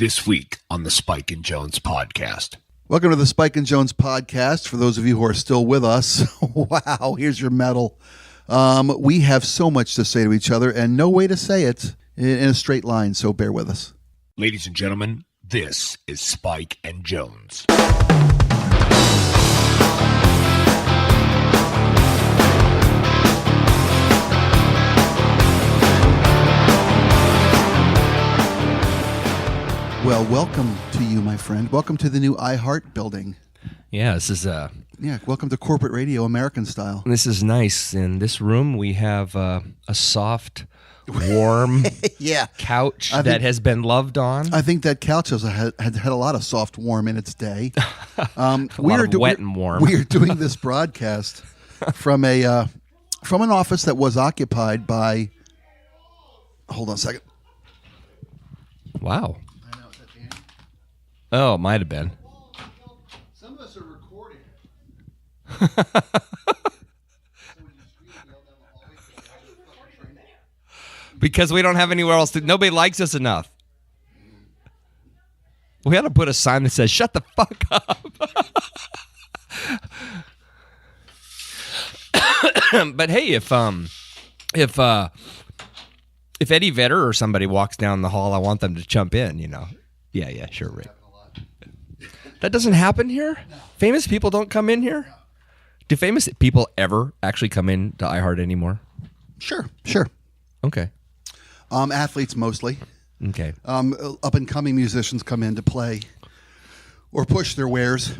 This week on the Spike and Jones podcast. Welcome to the Spike and Jones podcast. For those of you who are still with us, wow, here's your medal. We have so much to say to each other and no way to say it in a straight line, so bear with us. Ladies and gentlemen, this is Spike and Jones. Well, welcome to you, my friend. Welcome to the new iHeart building. Yeah, this is welcome to corporate radio, American style. This is nice. In this room, we have a soft, warm couch that has been loved on. I think that couch had a lot of soft warm in its day. Wet and warm. We are doing this broadcast from an office that was occupied by. Hold on a second. Wow. Oh, it might have been. Some of us are recording. Because we don't have anywhere else to. Nobody likes us enough. We ought to put a sign that says, "Shut the fuck up." But hey, if Eddie Vedder or somebody walks down the hall, I want them to jump in. You know. Yeah, sure, Rick. That doesn't happen here? No. Famous people don't come in here? No. Do famous people ever actually come in to iHeart anymore? Sure. Okay. Athletes mostly. Okay. Up-and-coming musicians come in to play or push their wares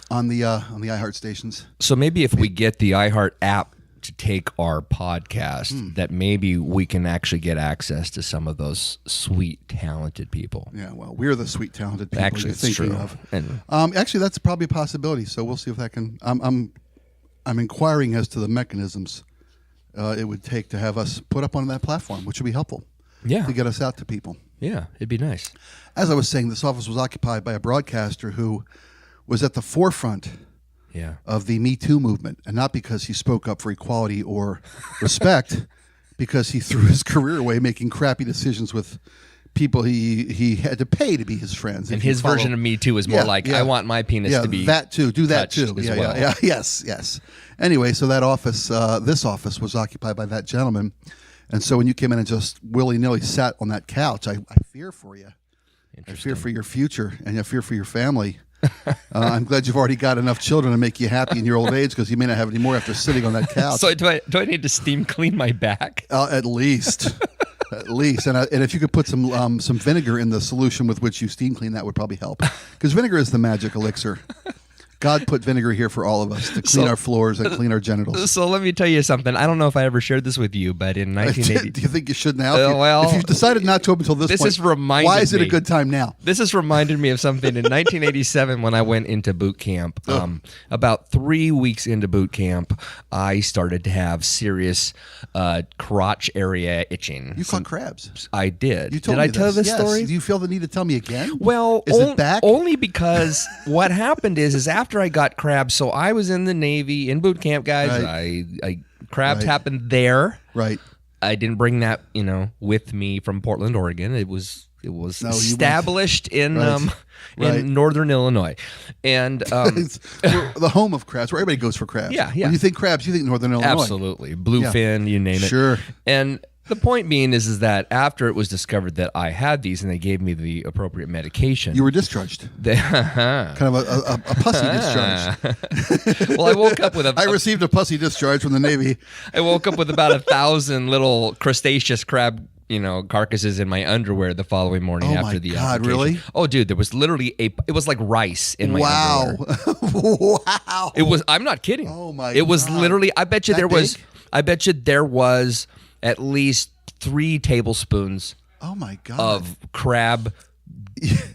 on the iHeart stations. So maybe if we get the iHeart app to take our podcast, that maybe we can actually get access to some of those sweet, talented people. Yeah, well, we're the sweet, talented people actually, you're thinking true. of. And, actually, that's probably a possibility. So we'll see if that can. I'm inquiring as to the mechanisms it would take to have us put up on that platform, which would be helpful. Yeah, to get us out to people. Yeah, it'd be nice. As I was saying, this office was occupied by a broadcaster who was at the forefront. Yeah. Of the Me Too movement, and not because he spoke up for equality or respect, because he threw his career away making crappy decisions with people he had to pay to be his friends. And his version of Me Too is more like, I want my penis to be that too. Do that too. As well. Yes. Anyway, so that office, this office was occupied by that gentleman, and so when you came in and just willy-nilly sat on that couch, I fear for you. I fear for your future, and I fear for your family. I'm glad you've already got enough children to make you happy in your old age, because you may not have any more after sitting on that couch. So do I need to steam clean my back? At least. And if you could put some vinegar in the solution with which you steam clean, that would probably help, because vinegar is the magic elixir. God put vinegar here for all of us to clean our floors and clean our genitals. So let me tell you something. I don't know if I ever shared this with you, but in 1980... Do you think you should now? Well, if you've decided not to up until this point, why is it a good time now? This has reminded me of something in 1987 when I went into boot camp. About 3 weeks into boot camp, I started to have serious crotch area itching. You caught crabs. I did. You told me I this. Tell this story? Do you feel the need to tell me again? Well, is it back? Only because what happened is after I got crabs, so I was in the Navy in boot camp, guys. Right. Crabs happened there. Right. I didn't bring that, with me from Portland, Oregon. It was established in northern Illinois, and the home of crabs, where everybody goes for crabs. Yeah. When you think crabs, you think northern Illinois. Absolutely, bluefin, you name it. Sure. And the point being is that after it was discovered that I had these and they gave me the appropriate medication, you were discharged. Kind of a pussy discharge. Well, I woke up with I received a pussy discharge from the Navy. I woke up with about 1,000 little crustaceous crab, carcasses in my underwear the following morning after the application. Really? Oh, dude, there was literally it was like rice in my underwear. Wow. It was. I'm not kidding. Oh my! It was literally. I bet you that there big? was. I bet you there was at least 3 tablespoons. Oh my God! Of crab,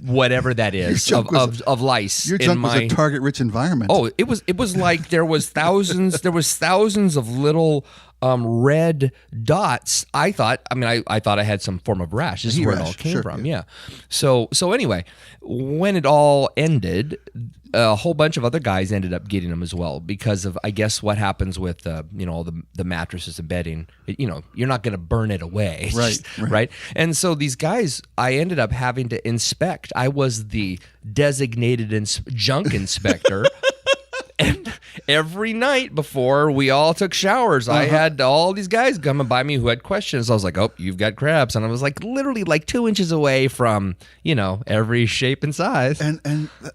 whatever that is, of lice. Your junk was a target-rich environment. Oh, it was like there was thousands. There was thousands of little red dots. I thought I had some form of rash. This is where it all came from. Yeah. So anyway, when it all ended, a whole bunch of other guys ended up getting them as well because of, I guess, what happens with all the mattresses and bedding. You're not going to burn it away, right? And so these guys, I ended up having to inspect. I was the designated junk inspector. And every night before we all took showers, I had all these guys coming by me who had questions. I was like, "Oh, you've got crabs," and I was like, literally like 2 inches away from every shape and size. And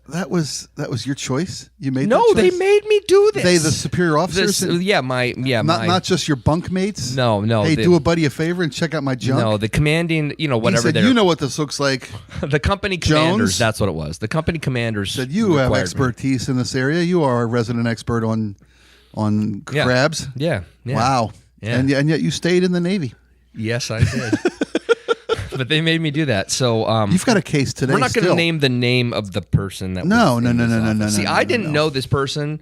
that was your choice. You made no, that choice? they made me do this. They, the superior officers, not just your bunk mates. No. Hey, do a buddy a favor and check out my junk. No, the commanding, whatever. He said, you know what this looks like. The company commanders. Jones? That's what it was. The company commanders said you have expertise in this area. You are a resident expert on crabs. Yeah. Wow. Yeah. And yet you stayed in the Navy. Yes, I did. But they made me do that. So you've got a case today. We're not going to name the name of the person that. No. See, I didn't know this person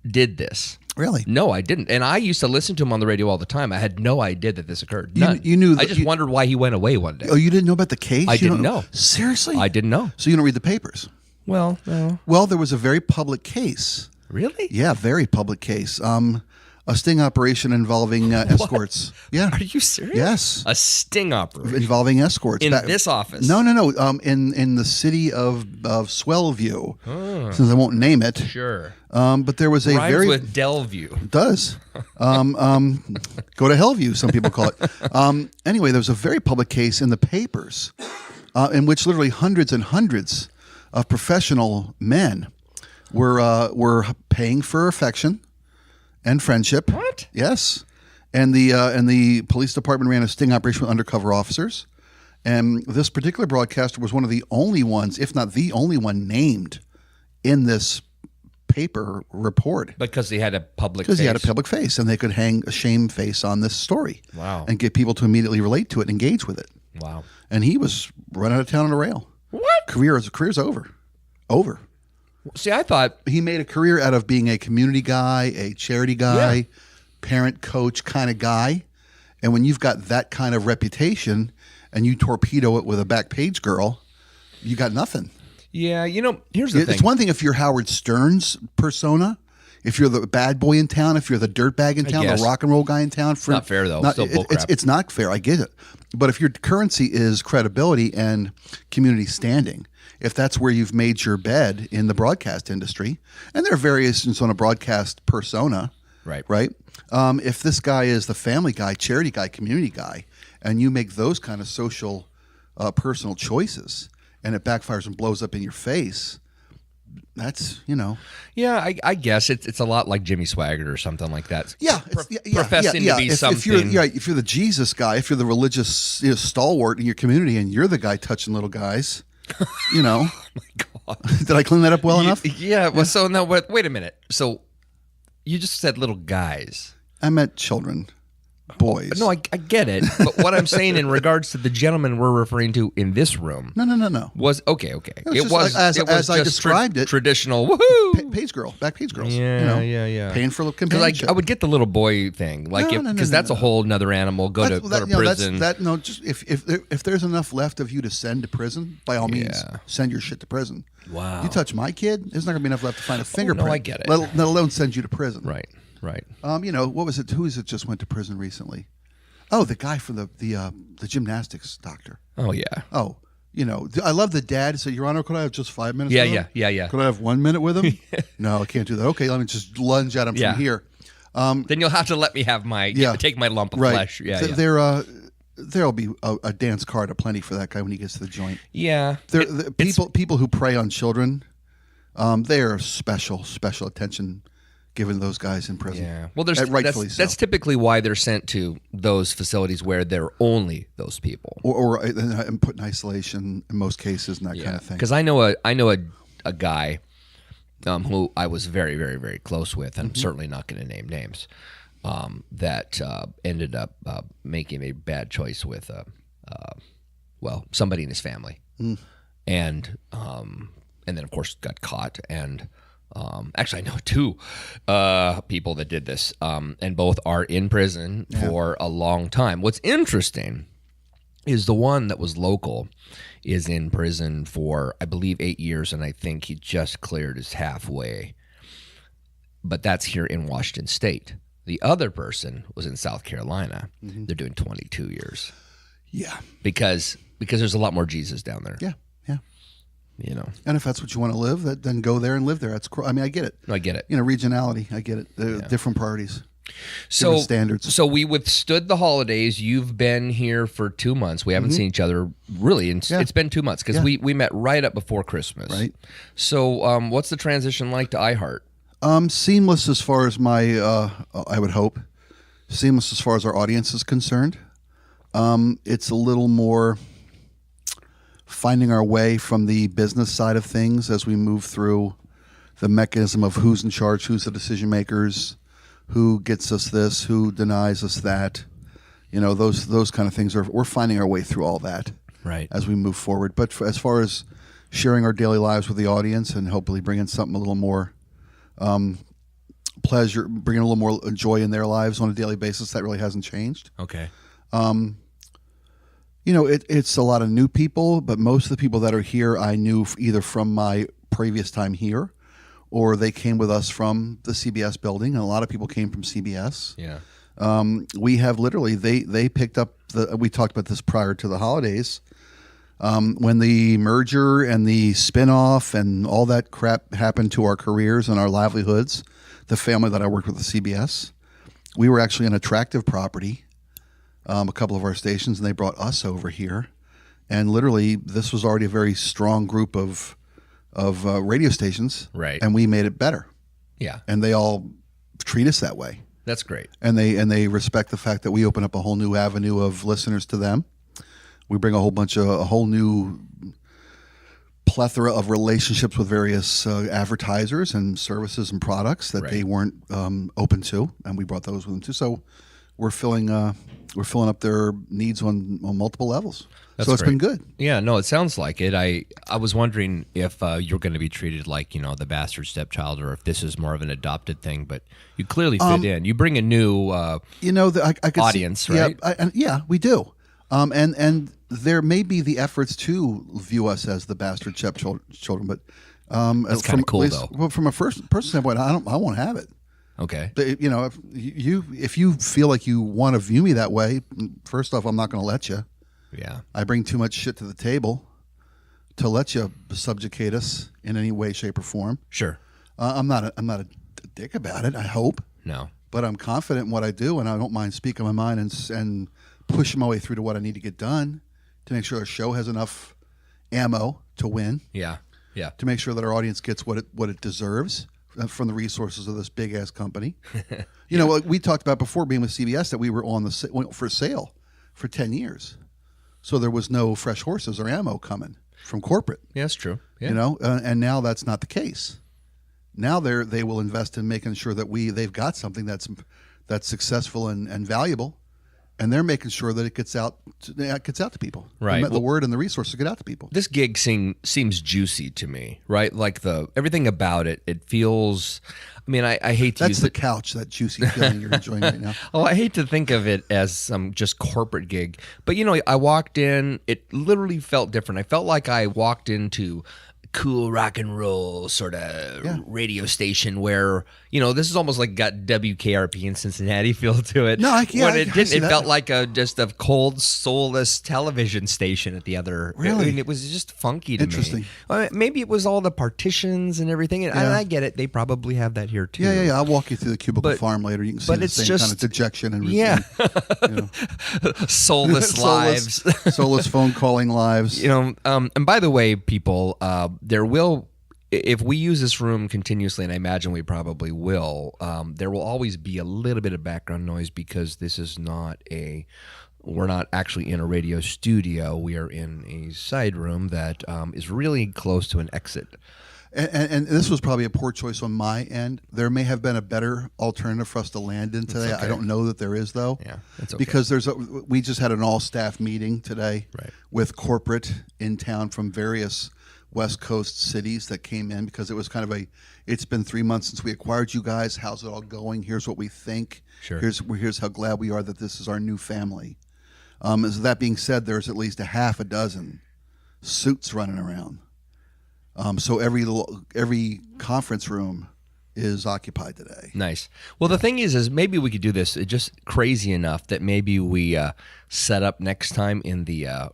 did this. Really? No, I didn't. And I used to listen to him on the radio all the time. I had no idea that this occurred. None. You knew. I just wondered why he went away one day. Oh, you didn't know about the case? I didn't know. Seriously? I didn't know. So you don't read the papers? Well, no. Well, there was a very public case. Really? Yeah, very public case. A sting operation involving escorts. Yeah. Are you serious? Yes. A sting operation involving escorts in this office. No. In the city of Swellview, since I won't name it. Sure. But there was a Rhymes very with Delview. It does. Go to Hellview, some people call it. Anyway, there was a very public case in the papers, in which literally hundreds and hundreds of professional men were paying for affection and friendship. What? Yes. And the police department ran a sting operation with undercover officers. And this particular broadcaster was one of the only ones, if not the only one, named in this paper report. Because he had a public face. Because he had a public face, and they could hang a shame face on this story. Wow. And get people to immediately relate to it and engage with it. Wow. And he was run out of town on a rail. What? Career's over. Over. See, I thought he made a career out of being a community guy, a charity guy, parent coach kind of guy. And when you've got that kind of reputation and you torpedo it with a back page girl, you got nothing. Yeah, here's the thing. It's one thing if you're Howard Stern's persona, if you're the bad boy in town, if you're the dirtbag in town, the rock and roll guy in town. It's not fair, though. It's not fair. I get it. But if your currency is credibility and community standing, if that's where you've made your bed in the broadcast industry, and there are variations on a broadcast persona, right? If this guy is the family guy, charity guy, community guy, and you make those kind of social, personal choices, and it backfires and blows up in your face, that's, Yeah, I guess it's a lot like Jimmy Swaggart or something like that. Professing to be something. If you're the Jesus guy, if you're the religious stalwart in your community, and you're the guy touching little guys, Oh my God. Did I clean that up well enough? Yeah. Well, so now, wait a minute. So you just said little guys. I meant children. Boys. No, I get it. But what I'm saying in regards to the gentleman we're referring to in this room. No. Was okay. It was as I described it. Traditional woohoo. Page girl. Back page girls. Yeah. Paying for companionship. Because I would get the little boy thing. Because that's a whole nother animal. Go to prison. Just if there's enough left of you to send to prison, by all means, send your shit to prison. Wow. You touch my kid, there's not going to be enough left to find a fingerprint. No, I get it. Let alone send you to prison. Right. What was it? Who is it just went to prison recently? Oh, the guy from the gymnastics doctor. Oh, yeah. Oh, I love the dad. So, Your Honor, could I have just 5 minutes with him? Yeah. Could I have 1 minute with him? No, I can't do that. Okay, let me just lunge at him from here. Then you'll have to let me have take my lump of flesh. Yeah, There'll be a dance card aplenty for that guy when he gets to the joint. Yeah. People who prey on children, they are special attention given those guys in prison. Yeah. Well, rightfully so. That's typically why they're sent to those facilities where there are only those people, or put in isolation in most cases and that kind of thing. Because I know a guy who I was very, very, very close with, and I'm certainly not going to name names, that ended up making a bad choice with somebody in his family, and then of course got caught and Actually, I know two people that did this, and both are in prison for a long time. What's interesting is the one that was local is in prison for, I believe, 8 years, and I think he just cleared his halfway. But that's here in Washington State. The other person was in South Carolina. Mm-hmm. They're doing 22 years. Yeah. Because there's a lot more Jesus down there. Yeah. You know, and if that's what you want to live, then go there and live there. I mean, I get it. I get it. You know, regionality. I get it. Different priorities, so different standards. So we withstood the holidays. You've been here for 2 months. We haven't seen each other really. It's been 2 months because we met right up before Christmas. Right. So what's the transition like to iHeart? Seamless as far as my, I would hope, seamless as far as our audience is concerned. It's a little more finding our way from the business side of things as we move through the mechanism of who's in charge, who's the decision makers, who gets us this, who denies us that. You know, those kind of things we're finding our way through all that as we move forward. But as far as sharing our daily lives with the audience and hopefully bringing something a little more pleasure, bringing a little more joy in their lives on a daily basis, that really hasn't changed. Okay. You know, it's a lot of new people, but most of the people that are here I knew either from my previous time here or they came with us from the CBS building, and a lot of people came from CBS. Yeah. We have literally, they picked up, we talked about this prior to the holidays, when the merger and the spinoff and all that crap happened to our careers and our livelihoods, the family that I worked with at CBS, we were actually an attractive property. A couple of our stations, and they brought us over here, and literally this was already a very strong group of radio stations, right? And we made it better, and they all treat us that way. That's great, and they respect the fact that we open up a whole new avenue of listeners to them. We bring a whole new plethora of relationships with various advertisers and services and products that they weren't open to, and we brought those with them too. So we're filling up their needs on multiple levels. That's so it's great. been good. Yeah, no, it sounds like it. I was wondering if you're going to be treated like, you know, the bastard stepchild, or if this is more of an adopted thing. But you clearly fit in. You bring a new I could audience, see, right? Yeah, we do. And there may be the efforts to view us as the bastard stepchildren, but that's kind of cool, though. Well, from a first person standpoint, I won't have it. Okay. You know, if you feel like you want to view me that way, first off, I'm not going to let you. Yeah. I bring too much shit to the table to let you subjugate us in any way, shape, or form. Sure. I'm not a dick about it, I hope. No. But I'm confident in what I do, and I don't mind speaking my mind and pushing my way through to what I need to get done to make sure our show has enough ammo to win. Yeah. Yeah. To make sure that our audience gets what it deserves from the resources of this big ass company. You know, we talked about before being with CBS that we were on for sale for 10 years. So there was no fresh horses or ammo coming from corporate. Yeah, that's true. Yeah. You know, and now that's not the case. Now they will invest in making sure that they've got something that's successful and valuable, and they're making sure that it gets out to people. Right. The word and the resources get out to people. This gig seems juicy to me, right? Like everything about it feels. I mean, I hate to That's use the couch, that juicy feeling you're enjoying right now. Oh, I hate to think of it as some just corporate gig, but you know, I walked in. It literally felt different. I felt like I walked into cool rock and roll sort of radio station where, you know, this is almost like got WKRP in Cincinnati feel to it. No, it felt like just a cold, soulless television station at the other. Really? I mean, it was just funky to Interesting. me. Maybe it was all the partitions and everything. And I get it. They probably have that here too. Yeah. I'll walk you through the cubicle farm later. You can see the same kind of dejection and you know. soulless lives. Soulless phone calling lives. You know, and by the way, people, there will, if we use this room continuously, and I imagine we probably will, there will always be a little bit of background noise because this is we're not actually in a radio studio. We are in a side room that is really close to an exit. And this was probably a poor choice on my end. There may have been a better alternative for us to land in today. Okay. I don't know that there is, though. Yeah, that's okay. Because we just had an all-staff meeting today Right. with corporate in town from various West Coast cities that came in because it was kind of it's been 3 months since we acquired you guys. How's it all going? Here's what we think. Sure. Here's how glad we are that this is our new family. As that being said, there's at least a half a dozen suits running around. So every conference room is occupied today. Nice. Well, the thing is maybe we could do this. It's just crazy enough that maybe we set up next time in the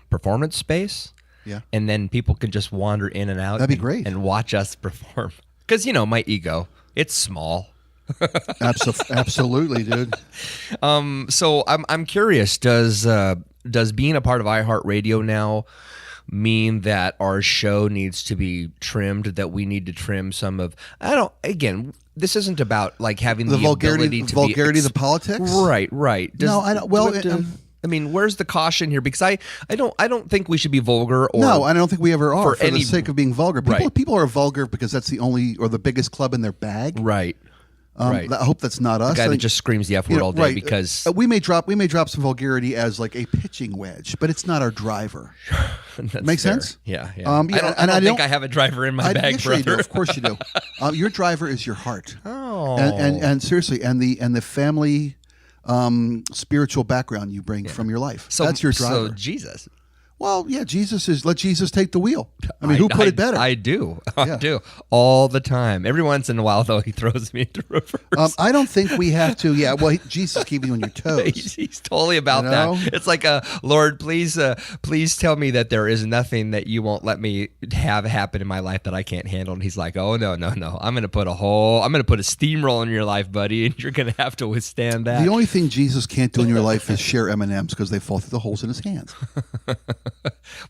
performance space. Yeah. And then people could just wander in and out. That'd be great. And watch us perform. Because my ego, it's small. Absolutely, dude. So I'm curious. Does being a part of iHeartRadio now mean that our show needs to be trimmed, that we need to trim some of again, this isn't about like having the vulgarity of the politics. Right. No, I don't. Well, where's the caution here? Because I don't think we should be vulgar. Or no, I don't think we ever are for the any sake of being vulgar. People are vulgar because that's the only or the biggest club in their bag. Right. Right. I hope that's not us. The guy that just screams the F word all day because we may drop some vulgarity as like a pitching wedge, but it's not our driver. Makes sense? Yeah. I don't think I have a driver in my bag, yes, brother. You do. Of course you do. Your driver is your heart. Oh. And seriously, and the family spiritual background you bring from your life. So that's your driver. So Jesus. Well, yeah, let Jesus take the wheel. I mean, who put it better? I do. I do. All the time. Every once in a while, though, he throws me into reverse. I don't think we have to. Yeah, well, Jesus keeping you on your toes. He's totally about that. It's like, Lord, please tell me that there is nothing that you won't let me have happen in my life that I can't handle. And he's like, oh, no. I'm going to put a steamroll in your life, buddy, and you're going to have to withstand that. The only thing Jesus can't do in your life is share M&Ms because they fall through the holes in his hands.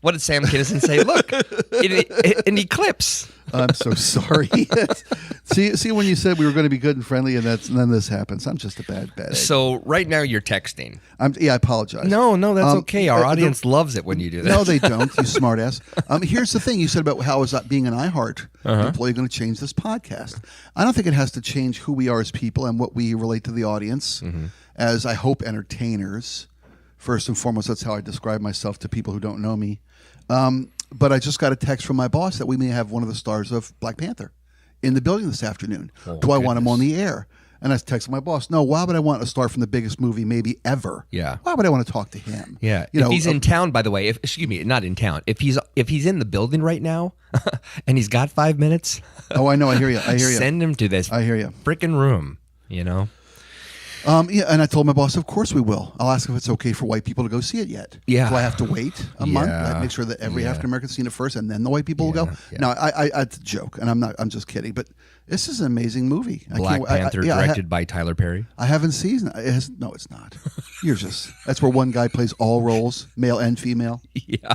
What did Sam Kinison say? Look, an eclipse. I'm so sorry. See, when you said we were going to be good and friendly, and then this happens. I'm just a bad egg. So right now you're texting. I apologize. No, that's okay. Our audience loves it when you do that. No, they don't. You smartass. Here's the thing. You said about how is that being an iHeart employee going to change this podcast? I don't think it has to change who we are as people and what we relate to the audience as, I hope, entertainers. First and foremost, that's how I describe myself to people who don't know me. But I just got a text from my boss that we may have one of the stars of Black Panther in the building this afternoon. Do I want him on the air? And I texted my boss, no, why would I want a star from the biggest movie maybe ever? Yeah. Why would I want to talk to him? Yeah. If he's in town, by the way, not in town. If he's in the building right now and he's got 5 minutes. Oh, I know. I hear you. Send him to this frickin' room, Yeah, and I told my boss, of course we will. I'll ask if it's okay for white people to go see it yet. Yeah. Do I have to wait a month? I make sure that every African American's seen it first, and then the white people will go. Yeah. No, it's a joke, and I'm just kidding. But this is an amazing movie. Black Panther, directed by Tyler Perry. I haven't seen it. No, it's not. That's where one guy plays all roles, male and female. Yeah.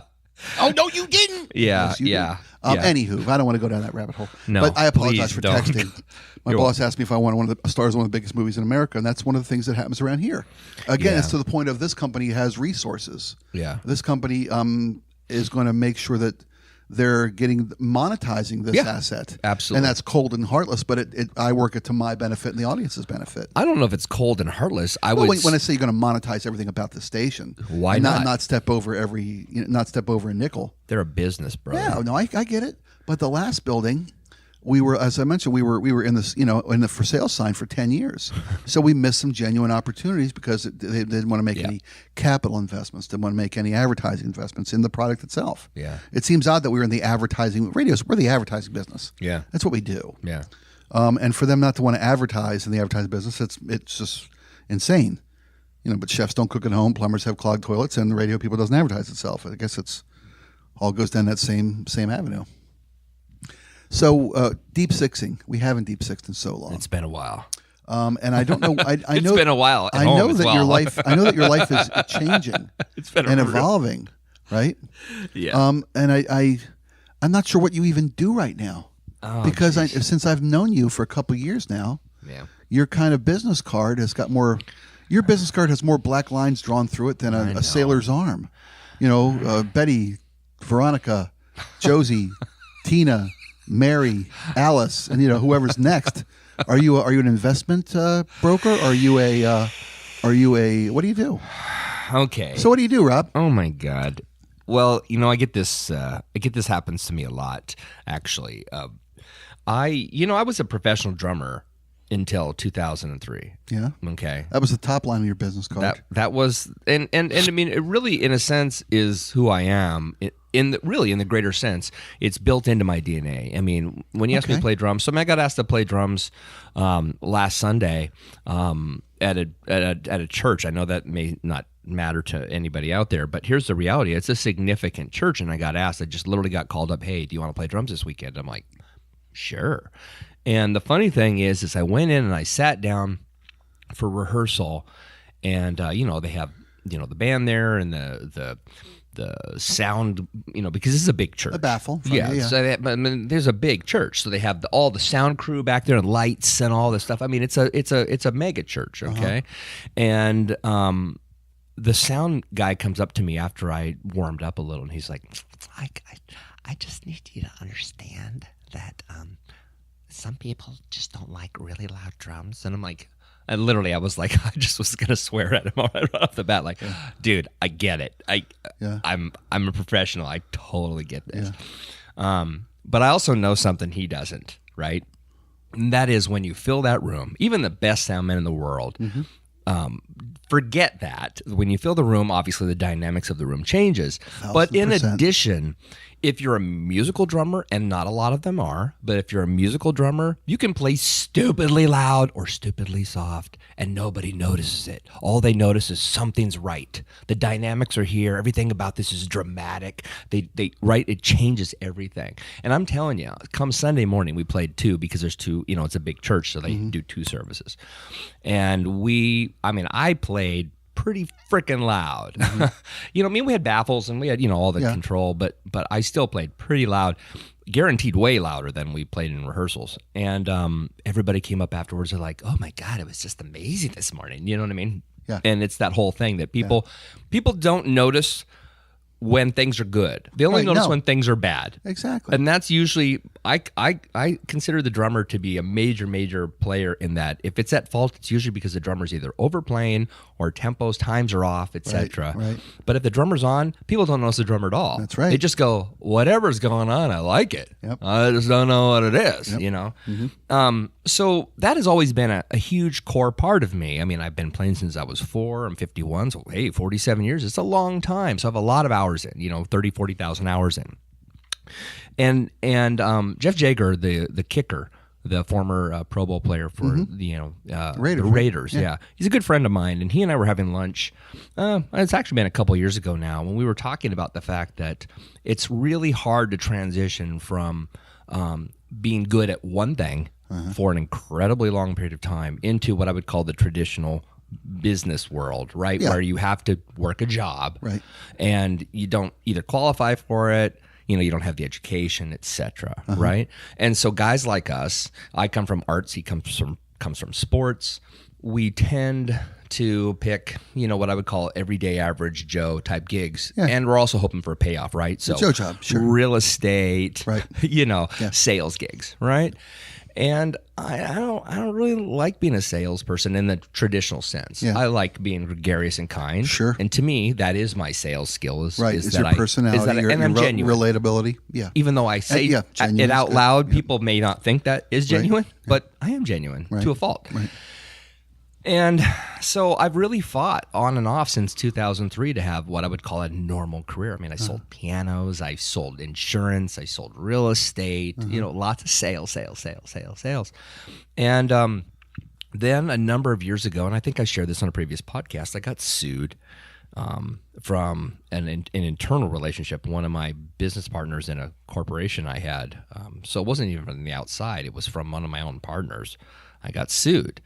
Oh no, you didn't. Yeah, yes, you did. Anywho, I don't want to go down that rabbit hole. No, but I apologize for don't. texting. My boss asked me if I wanted one of the stars of one of the biggest movies in America, and that's one of the things that happens around here. Again, it's to the point of this company has resources. Yeah, this company is going to make sure that they're monetizing this asset. Absolutely. And that's cold and heartless, but I work it to my benefit and the audience's benefit. I don't know if it's cold and heartless. When I say you're going to monetize everything about the station, why not step over a nickel? They're a business, bro. Yeah, no, I get it. But the last building, we were, as I mentioned, we were in this, in the for sale sign for 10 years. So we missed some genuine opportunities because they didn't want to make any capital investments, didn't want to make any advertising investments in the product itself. Yeah. It seems odd that we were in the advertising we're the advertising business. Yeah. That's what we do. Yeah. And for them not to want to advertise in the advertising business, it's just insane. But chefs don't cook at home, plumbers have clogged toilets, and the radio people doesn't advertise itself. I guess it's all goes down that same avenue. So deep sixing, we haven't deep sixed in so long. It's been a while, and I don't know. I know it's been a while. I know that your life. I know that your life is changing and evolving, right? Yeah. And I'm not sure what you even do right now, because since I've known you for a couple of years now, your kind of business card has got more. Your business card has more black lines drawn through it than a sailor's arm. Betty, Veronica, Josie. Tina, Mary, Alice, and whoever's next. Are you an investment broker? Or are you a what do you do? Okay. So what do you do, Rob? Oh my God. Well, I get this happens to me a lot, actually. I was a professional drummer until 2003. Yeah. Okay. That was the top line of your business card. That was, and I mean, it really, in a sense, is who I am. In the greater sense, it's built into my DNA. I mean, when you ask me to play drums, so I got asked to play drums last Sunday at a church. I know that may not matter to anybody out there, but here's the reality: it's a significant church, and I got asked. I just literally got called up. Hey, do you want to play drums this weekend? I'm like, sure. And the funny thing is I went in and I sat down for rehearsal, and they have the band there and the sound, because this is a big church. A baffle. Yeah. So there's a big church, so they have all the sound crew back there and lights and all this stuff. I mean, it's a mega church, okay? And the sound guy comes up to me after I warmed up a little, and he's like, I just need you to understand that some people just don't like really loud drums. And I'm like, I was like, I just was gonna swear at him right off the bat, like, dude, I get it. I'm a professional. I totally get this. Yeah. But I also know something he doesn't, right? And that is when you fill that room, even the best sound men in the world, forget that. When you fill the room, obviously the dynamics of the room changes. 1000%. But in addition, if you're a musical drummer, and not a lot of them are, but if you're a musical drummer, you can play stupidly loud or stupidly soft, and nobody notices it. All they notice is something's right. The dynamics are here. Everything about this is dramatic. It changes everything. And I'm telling you, come Sunday morning, we played 2 because there's 2, it's a big church, so they do 2 services. And I played pretty freaking loud. We had baffles and we had, all the control, but I still played pretty loud, guaranteed way louder than we played in rehearsals. And everybody came up afterwards. They're like, oh my God, it was just amazing this morning. You know what I mean? Yeah. And it's that whole thing that people don't notice when things are good. They only notice when things are bad. Exactly. And that's usually, I consider the drummer to be a major player in that. If it's at fault, it's usually because the drummer's either overplaying or tempos, times are off, etc. Right. But if the drummer's on, people don't notice the drummer at all. That's right. They just go, whatever's going on, I like it. Yep. I just don't know what it is, Mm-hmm. So that has always been a huge core part of me. I mean, I've been playing since I was 4. I'm 51, so 47 years. It's a long time. So I have a lot of hours in, 30, 40,000 hours in. And Jeff Jager, the kicker, the former Pro Bowl player for the Raiders, yeah, he's a good friend of mine, and he and I were having lunch. It's actually been a couple years ago now, when we were talking about the fact that it's really hard to transition from being good at one thing for an incredibly long period of time into what I would call the traditional business world, right? Yeah. Where you have to work a job, right? And you don't either qualify for it, you don't have the education, etc. Right? And so guys like us, I come from arts, he comes from sports. We tend to pick, what I would call everyday average Joe type gigs. Yeah. And we're also hoping for a payoff, right? So Joe job, sure. Real estate, right? Sales gigs, right? And I don't really like being a salesperson in the traditional sense. Yeah. I like being gregarious and kind. Sure. And to me, that is my sales skill. Is your personality, your relatability. Yeah. Even though I say it out loud, people may not think that is genuine, but I am genuine to a fault. Right. And so I've really fought on and off since 2003 to have what I would call a normal career. I mean, I sold pianos, I sold insurance, I sold real estate, lots of sales. And then a number of years ago, and I think I shared this on a previous podcast, I got sued from an internal relationship. One of my business partners in a corporation I had, so it wasn't even from the outside, it was from one of my own partners. I got sued.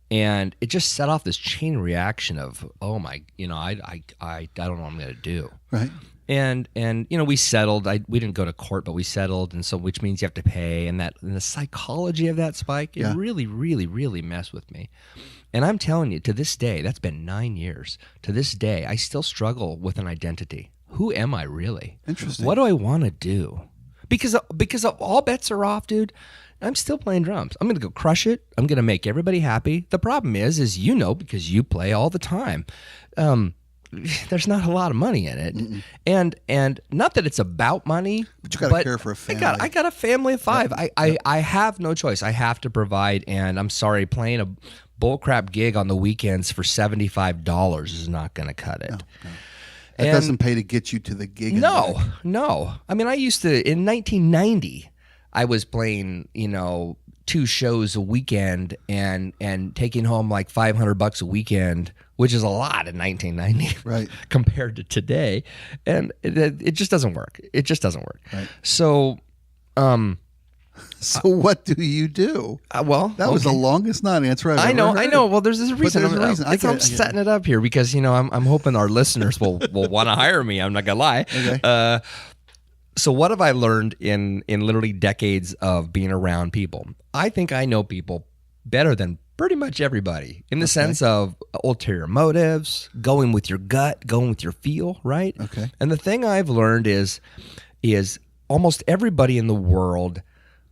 And it just set off this chain reaction of, oh my, I don't know what I'm going to do. Right. And we settled. We didn't go to court, but we settled, and so which means you have to pay. And the psychology of that, Spike, it really, really, really messed with me. And I'm telling you, to this day, that's been 9 years. To this day, I still struggle with an identity. Who am I really? Interesting. What do I want to do? because of all bets are off, dude. I'm still playing drums. I'm going to go crush it. I'm going to make everybody happy. The problem is because you play all the time, there's not a lot of money in it. And not that it's about money. But you got to care for a family. I got a family of 5. I have no choice. I have to provide, and I'm sorry, playing a bullcrap gig on the weekends for $75 is not going to cut it. No. It doesn't pay to get you to the gig. No. I mean, I used to, in 1990, I was playing, 2 shows a weekend and taking home like $500 a weekend, which is a lot in 1990, right? Compared to today, and it just doesn't work. It just doesn't work. Right. So, so what do you do? That was the longest non-answer I've ever heard. I know. Well, there's a reason. There's a reason. I'm setting it up here because I'm hoping our listeners will want to hire me. I'm not gonna lie. Okay. So what have I learned in literally decades of being around people? I think I know people better than pretty much everybody in the sense of ulterior motives, going with your gut, going with your feel, right? Okay. And the thing I've learned is almost everybody in the world,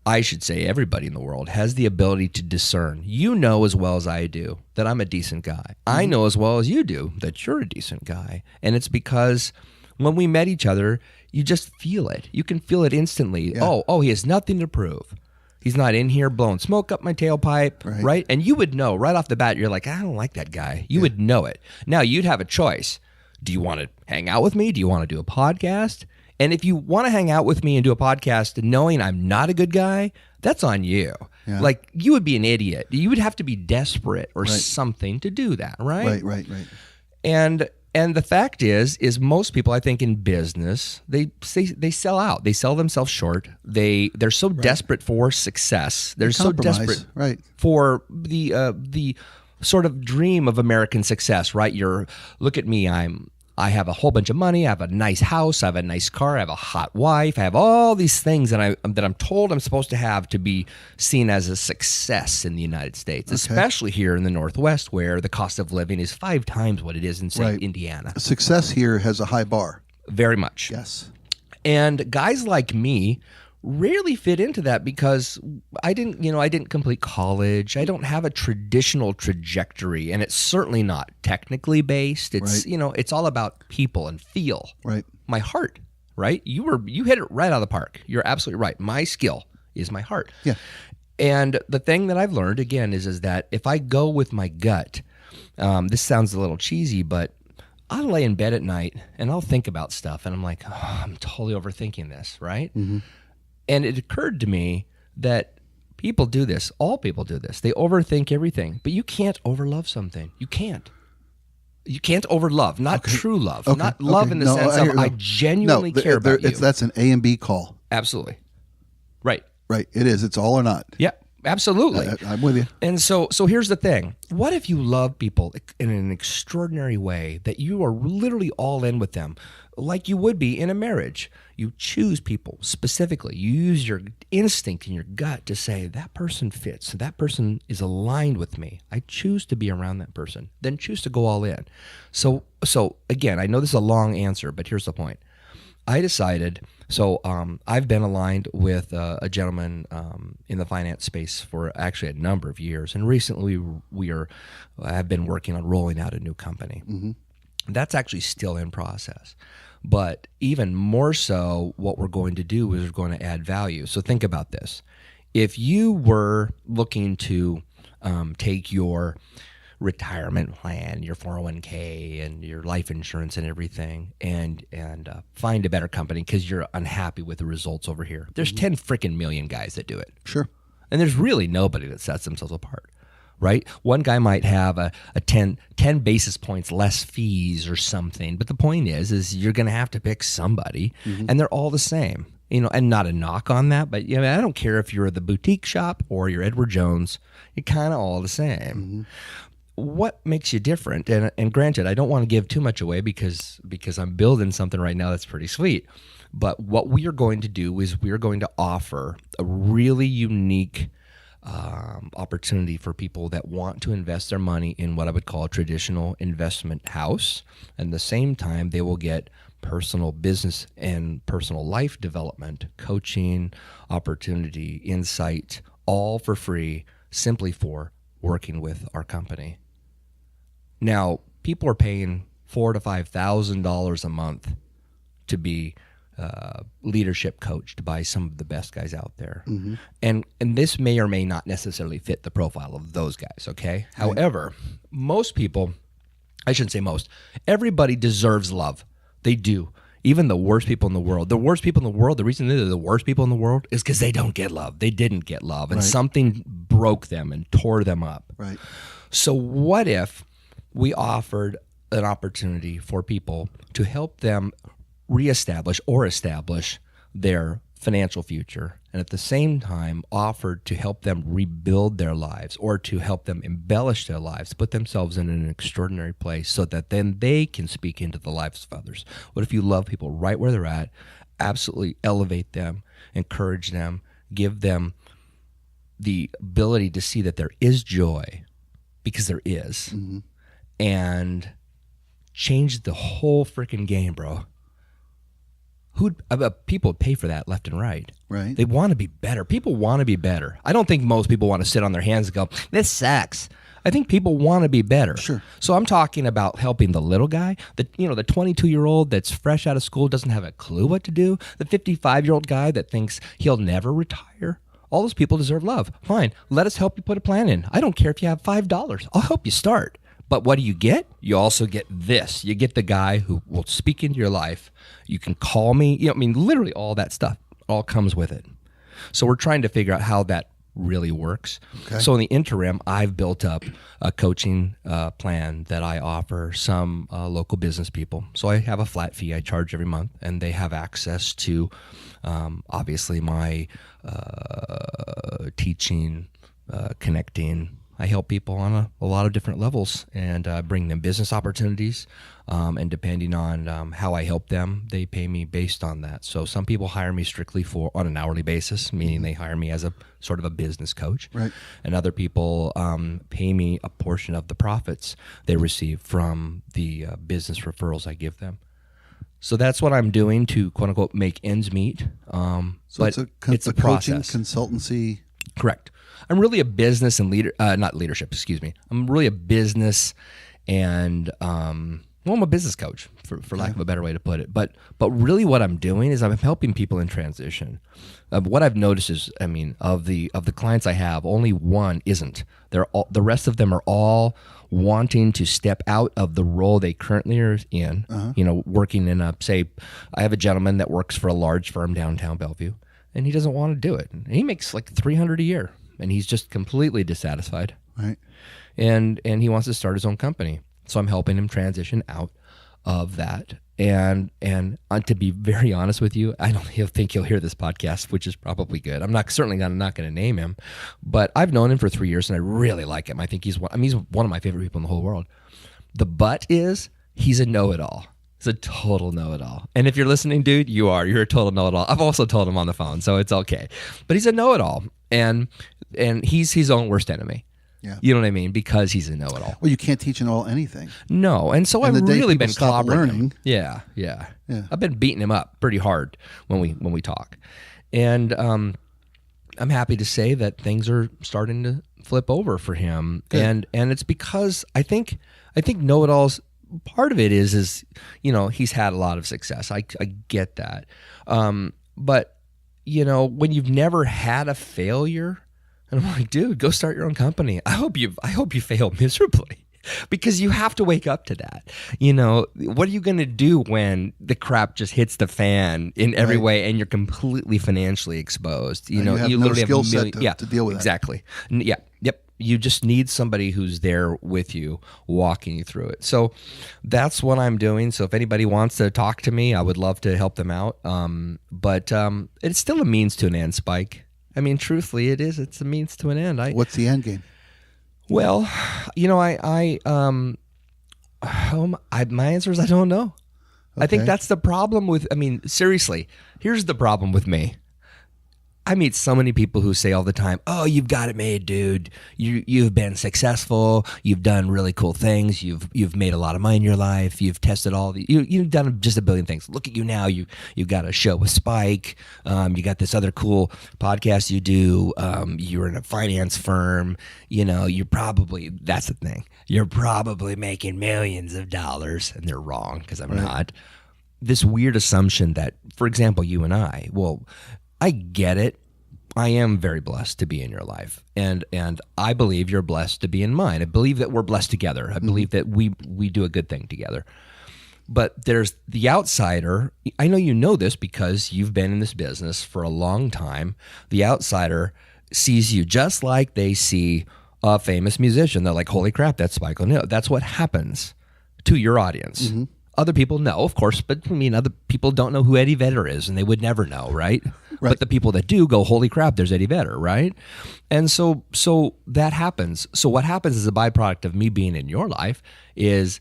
I should say everybody in the world, has the ability to discern. You know as well as I do that I'm a decent guy. I know as well as you do that you're a decent guy. And it's because when we met each other, you just feel it. You can feel it instantly. Yeah. Oh, he has nothing to prove. He's not in here blowing smoke up my tailpipe, right? And you would know right off the bat, you're like, I don't like that guy. You would know it. Now, you'd have a choice. Do you want to hang out with me? Do you want to do a podcast? And if you want to hang out with me and do a podcast knowing I'm not a good guy, that's on you. Yeah. Like, you would be an idiot. You would have to be desperate or something to do that, right? Right. And the fact is most people, I think, in business, they sell out. They sell themselves short. They're so desperate for success. They're so desperate for the sort of dream of American success, right? Look at me. I have a whole bunch of money. I have a nice house. I have a nice car. I have a hot wife. I have all these things that I'm told I'm supposed to have to be seen as a success in the United States, especially here in the Northwest, where the cost of living is 5 times what it is in, say, Indiana. Success here has a high bar. Very much. Yes. And guys like me rarely fit into that because I didn't complete college. I don't have a traditional trajectory, and it's certainly not technically based. It's it's all about people and feel. Right. My heart, right? You hit it right out of the park. You're absolutely right. My skill is my heart. Yeah. And the thing that I've learned again is that if I go with my gut, this sounds a little cheesy, but I'll lay in bed at night and I'll think about stuff, and I'm like, I'm totally overthinking this, right? Mm-hmm. And it occurred to me that people do this. All people do this. They overthink everything. But you can't overlove something. You can't. You can't overlove. Not true love. Not love in the sense of I genuinely care about you. That's an A and B call. Absolutely. Right. Right. It is. It's all or not. Yeah. Absolutely. I'm with you. And so here's the thing. What if you love people in an extraordinary way that you are literally all in with them, like you would be in a marriage? You choose people specifically. You use your instinct and your gut to say, that person fits. That person is aligned with me. I choose to be around that person. Then choose to go all in. So again, I know this is a long answer, but here's the point. I decided, I've been aligned with a gentleman in the finance space for actually a number of years. And recently I've been working on rolling out a new company. Mm-hmm. That's actually still in process. But even more so, what we're going to do is we're going to add value. So think about this. If you were looking to take your retirement plan, your 401k, and your life insurance and everything, and find a better company because you're unhappy with the results over here. There's 10 freaking million guys that do it. Sure. And there's really nobody that sets themselves apart, right? One guy might have a 10 basis points less fees or something, but the point is you're going to have to pick somebody, and they're all the same. And not a knock on that, but I don't care if you're the boutique shop or you're Edward Jones, you're kind of all the same. Mm-hmm. What makes you different? And granted, I don't want to give too much away because I'm building something right now that's pretty sweet. But what we are going to do is we are going to offer a really unique opportunity for people that want to invest their money in what I would call a traditional investment house. And at the same time, they will get personal business and personal life development, coaching, opportunity, insight, all for free, simply for working with our company. Now, people are paying $4,000 to $5,000 a month to be leadership coached by some of the best guys out there. Mm-hmm. And this may or may not necessarily fit the profile of those guys, okay? Right. However, most people, I shouldn't say most, everybody deserves love. They do. Even the worst people in the world. The worst people in the world, the reason they're the worst people in the world is because they don't get love. They didn't get love. And something broke them and tore them up. Right. So what if we offered an opportunity for people to help them reestablish or establish their financial future, and at the same time offered to help them rebuild their lives or to help them embellish their lives, put themselves in an extraordinary place so that then they can speak into the lives of others? What if you love people right where they're at, absolutely elevate them, encourage them, give them the ability to see that there is joy, because there is, and change the whole freaking game, bro. People pay for that left and right. Right. They want to be better. People want to be better. I don't think most people want to sit on their hands and go, this sucks. I think people want to be better. Sure. So I'm talking about helping the little guy, the 22-year-old that's fresh out of school, doesn't have a clue what to do, the 55-year-old guy that thinks he'll never retire. All those people deserve love. Fine. Let us help you put a plan in. I don't care if you have $5. I'll help you start. But what do you get? You also get this. You get the guy who will speak into your life. You can call me. Literally all that stuff all comes with it. So we're trying to figure out how that really works. Okay. So in the interim, I've built up a coaching plan that I offer some local business people. So I have a flat fee I charge every month, and they have access to, obviously, my teaching, connecting. I help people on a lot of different levels and bring them business opportunities. And depending on how I help them, they pay me based on that. So some people hire me strictly on an hourly basis, meaning they hire me as a sort of a business coach. Right. And other people pay me a portion of the profits they receive from the business referrals I give them. So that's what I'm doing to, quote unquote, make ends meet. So but it's a coaching, process. Consultancy. Correct. I'm really a business and not leadership, excuse me. I'm really a business and, I'm a business coach for lack of a better way to put it. But really what I'm doing is I'm helping people in transition. What I've noticed is, of the clients I have, only one isn't. The rest of them are all wanting to step out of the role they currently are in, working in I have a gentleman that works for a large firm downtown Bellevue, and he doesn't want to do it. And he makes like $300 a year. And he's just completely dissatisfied. Right. And he wants to start his own company. So I'm helping him transition out of that. And to be very honest with you, I don't think he'll hear this podcast, which is probably good. I'm not going to name him, but I've known him for 3 years and I really like him. I think he's one of my favorite people in the whole world. The but is he's a know-it-all. He's a total know-it-all. And if you're listening, dude, you're a total know-it-all. I've also told him on the phone, so it's okay. But he's a know-it-all. And he's his own worst enemy. Yeah. You know what I mean? Because he's a know-it-all. Well, you can't teach an all anything. No. And so I've really been clobbering him. Yeah. I've been beating him up pretty hard when we talk. And I'm happy to say that things are starting to flip over for him. Good. And it's because I think know-it-alls, part of it is he's had a lot of success. I get that. But when you've never had a failure, and I'm like, dude, go start your own company. I hope you fail miserably, because you have to wake up to that. What are you going to do when the crap just hits the fan in every way and you're completely financially exposed? You have no skill set to deal with exactly. Yeah. Yep. You just need somebody who's there with you, walking you through it. So that's what I'm doing. So if anybody wants to talk to me, I would love to help them out. But it's still a means to an end, Spike. Truthfully, it is. It's a means to an end. What's the end game? Well, my answer is I don't know. Okay. I think that's the problem with. Seriously, here's the problem with me. I meet so many people who say all the time, "Oh, you've got it made, dude. You've been successful. You've done really cool things. You've made a lot of money in your life. You've tested all the you've done just a billion things. Look at you now. You've got a show with Spike. You got this other cool podcast you do. You're in a finance firm. You're probably that's the thing. You're probably making millions of dollars, and they're wrong because I'm not." This weird assumption that, for example, you and I get it. I am very blessed to be in your life, and I believe you're blessed to be in mine. I believe that we're blessed together. I believe that we do a good thing together. But there's the outsider. I know you know this because you've been in this business for a long time. The outsider sees you just like they see a famous musician. They're like, "Holy crap, that's Spike O'Neill." That's what happens to your audience. Mm-hmm. Other people know, of course, but other people don't know who Eddie Vedder is, and they would never know, right? But the people that do go, "Holy crap, there's Eddie Vedder," right? And so that happens. So what happens as a byproduct of me being in your life is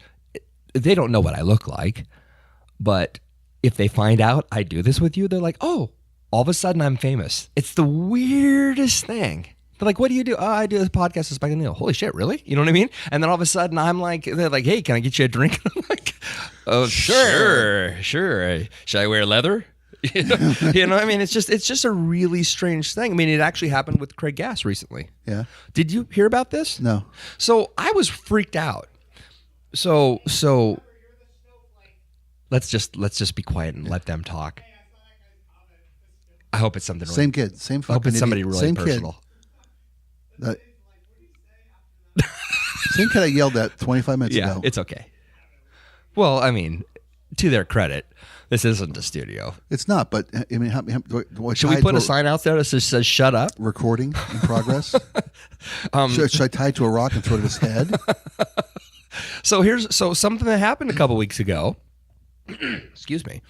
they don't know what I look like, but if they find out I do this with you, they're like, "Oh, all of a sudden I'm famous." It's the weirdest thing. They're like, "What do you do?" "Oh, I do this podcast with Spike O'Neill." "Holy shit, really?" You know what I mean? And then all of a sudden they're like, "Hey, can I get you a drink?" I'm like, "Oh, sure. Should I wear leather?" You know what I mean? It's just a really strange thing. I mean, it actually happened with Craig Gass recently. Yeah. Did you hear about this? No. So I was freaked out. So let's just be quiet and let them talk. I hope it's something. Same kid, same fucking. I hope it's somebody idiot. really Same personal. Kid. Same kid I yelled at 25 minutes ago. Yeah, it's okay. Well, I mean, to their credit, this isn't a studio. It's not, but I mean, should we put a sign out there that says "Shut up"? Recording in progress. Should I tie it to a rock and throw it at his head? So something that happened a couple weeks ago. Excuse me.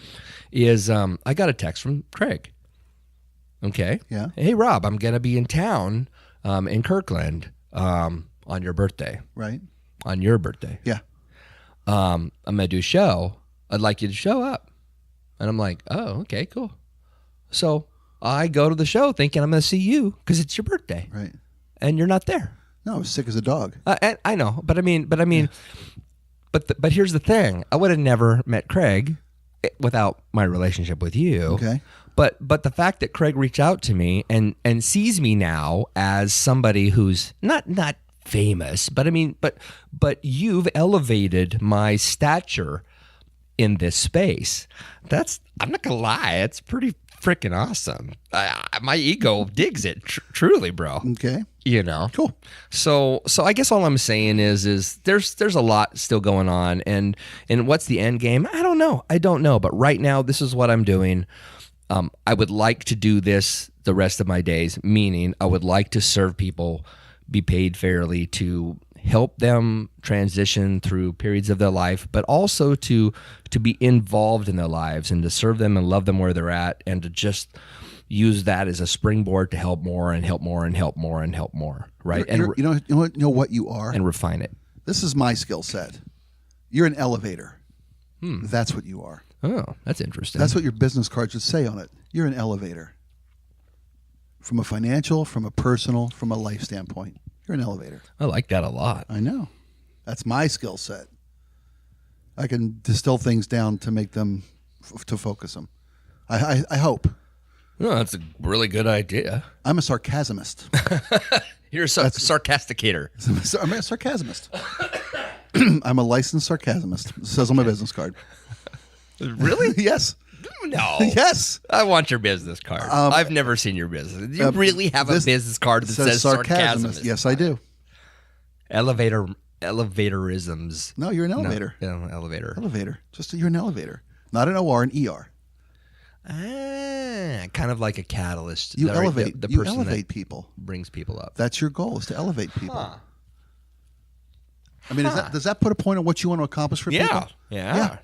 Is I got a text from Craig. Okay. Yeah. "Hey Rob, I'm gonna be in town in Kirkland on your birthday." Right. On your birthday. Yeah. I'm gonna do a show. I'd like you to show up. And I'm like, "Oh, okay, cool." So I go to the show thinking I'm gonna see you because it's your birthday. Right. And you're not there. No, I was sick as a dog. I know, but here's the thing: I would have never met Craig without my relationship with you. Okay. But the fact that Craig reached out to me and sees me now as somebody who's not famous, but but you've elevated my stature in this space. I'm not gonna lie, it's pretty freaking awesome. My ego digs it, truly, bro. Okay. Cool. So I guess all I'm saying is there's a lot still going on, and what's the end game? I don't know. But right now, this is what I'm doing. I would like to do this the rest of my days, meaning I would like to serve people, be paid fairly, to help them transition through periods of their life, but also to be involved in their lives and to serve them and love them where they're at, and to just use that as a springboard to help more and help more and help more and help more, right? You know what you are? And refine it. This is my skill set. You're an elevator. That's what you are. Oh, that's interesting. That's what your business card should say on it. You're an elevator. From a financial, from a personal, from a life standpoint. You're an elevator. I like that a lot. I know. That's my skill set. I can distill things down to make them, to focus them. I hope. No, that's a really good idea. I'm a sarcasmist. You're a sarcasticator. I'm a sarcasmist. I'm a licensed sarcasmist. It says on my business card. Really? Yes. No. Yes. I want your business card. I've never seen your business. You really have a business card that says sarcasmist? Yes, I do. Elevatorisms. No, you're an elevator. No, elevator. Elevator. You're an elevator. Not an OR, an ER. Kind of like a catalyst. You elevate. The you person elevate that people. Brings people up. That's your goal, is to elevate people. Huh. I mean, does that put a point on what you want to accomplish for people? Yeah.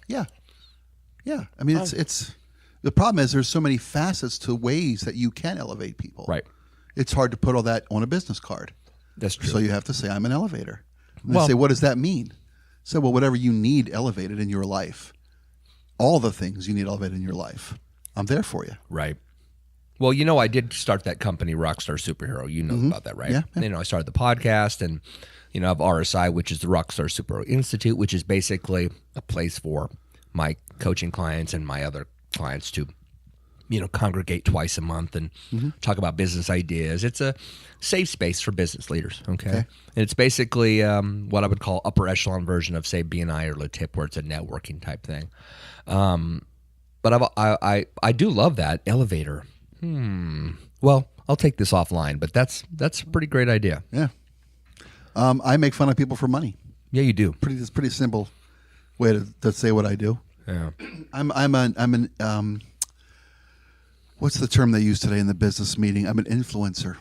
I mean, it's the problem is there's so many facets to ways that you can elevate people. Right. It's hard to put all that on a business card. That's true. So you have to say, I'm an elevator. And they say, what does that mean? So, well, whatever you need elevated in your life, all the things you need elevated in your life, I'm there for you. Right. Well, I did start that company, Rockstar Superhero. You know about that, right? Yeah. I started the podcast, and I have RSI, which is the Rockstar Superhero Institute, which is basically a place for my coaching clients and my other clients to, congregate twice a month and talk about business ideas. It's a safe space for business leaders. Okay. And it's basically what I would call upper echelon version of, say, BNI or LaTip, where it's a networking type thing. But I do love that elevator. Well, I'll take this offline, but that's a pretty great idea. Yeah. I make fun of people for money. Yeah, you do. It's pretty simple way to say what I do. Yeah. I'm an what's the term they use today in the business meeting? I'm an influencer.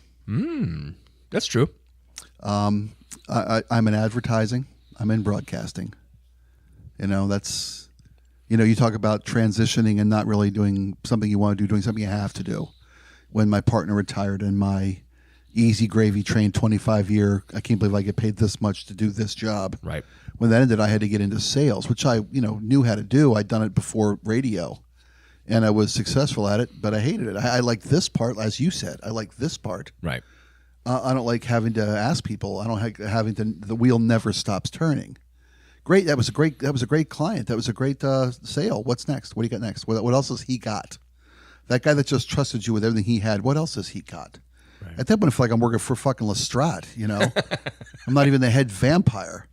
That's true. I'm in advertising. I'm in broadcasting. That's, you talk about transitioning and not really doing something you want to do, doing something you have to do. When my partner retired and my easy gravy trained 25-year, I can't believe I get paid this much to do this job. Right. When that ended, I had to get into sales, which I, knew how to do. I'd done it before radio, and I was successful at it, but I hated it. I like this part, as you said. I like this part. Right. I don't like having to ask people. I don't like having to. The wheel never stops turning. Great. That was a great client. That was a great sale. What's next? What do you got next? What else has he got? That guy that just trusted you with everything he had. What else has he got? Right. At that point, I feel like I'm working for fucking Lestrade. I'm not even the head vampire.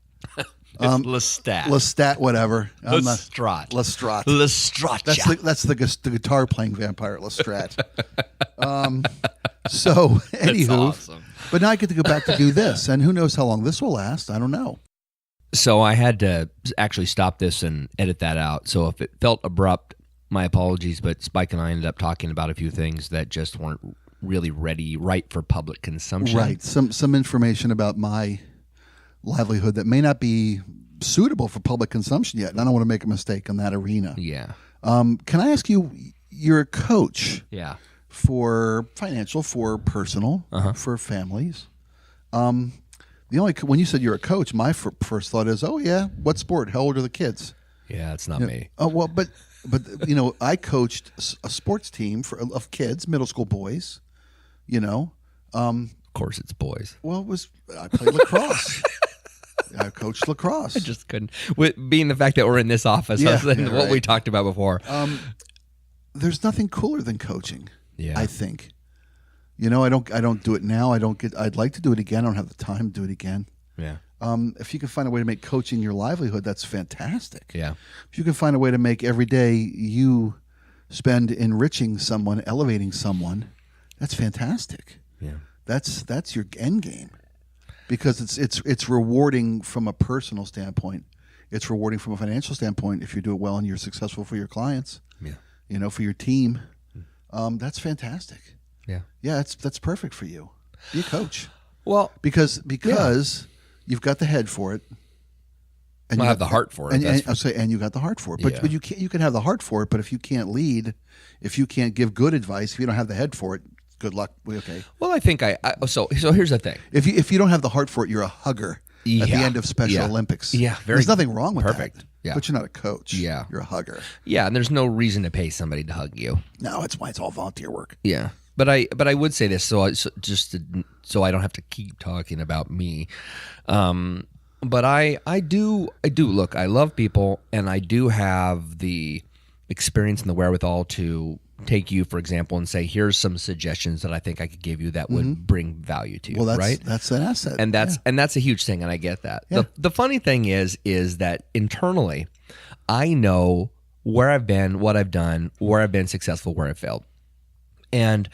Lestat, whatever. Lestrade. That's the guitar playing vampire at Lestrade. So, anywho, awesome. But now I get to go back to do this, and who knows how long this will last? I don't know. So I had to actually stop this and edit that out. So if it felt abrupt, my apologies. But Spike and I ended up talking about a few things that just weren't really right for public consumption. Right. Some information about my livelihood that may not be suitable for public consumption yet, and I don't want to make a mistake in that arena. Yeah. Can I ask you? You're a coach. Yeah. For financial, for personal, for families. When you said you're a coach, my first thought is, oh yeah, what sport? How old are the kids? Yeah, it's not me. Oh well, but I coached a sports team of kids, middle school boys. Of course, it's boys. Well, I played lacrosse. I coached lacrosse. I just couldn't. With being the fact that we're in this office, other than what we talked about before. There's nothing cooler than coaching. Yeah. I think. I don't do it now. I'd like to do it again. I don't have the time to do it again. Yeah. If you can find a way to make coaching your livelihood, that's fantastic. Yeah. If you can find a way to make every day you spend enriching someone, elevating someone, that's fantastic. Yeah. That's your end game. Because it's rewarding from a personal standpoint. It's rewarding from a financial standpoint if you do it well and you're successful for your clients. Yeah. For your team. That's fantastic. Yeah. Yeah, that's perfect for you. Be a coach. Well, because you've got the head for it. And you have the heart for it. And you got the heart for it. But you can have the heart for it, but if you can't lead, if you can't give good advice, if you don't have the head for it, good luck. Okay. Well, I think so here's the thing. If you don't have the heart for it, you're a hugger at the end of Special Olympics. Yeah. There's nothing wrong with perfect. that. Yeah. But you're not a coach. Yeah. You're a hugger. Yeah, and there's no reason to pay somebody to hug you. No, it's why it's all volunteer work. Yeah. But I would say this so I don't have to keep talking about me. But I do look, I love people, and I do have the experience and the wherewithal to take you, for example, and say, here's some suggestions that I think I could give you that would bring value to you. Well, right? That's an asset. And that's a huge thing, and I get that. Yeah. The funny thing is that internally, I know where I've been, what I've done, where I've been successful, where I've failed. And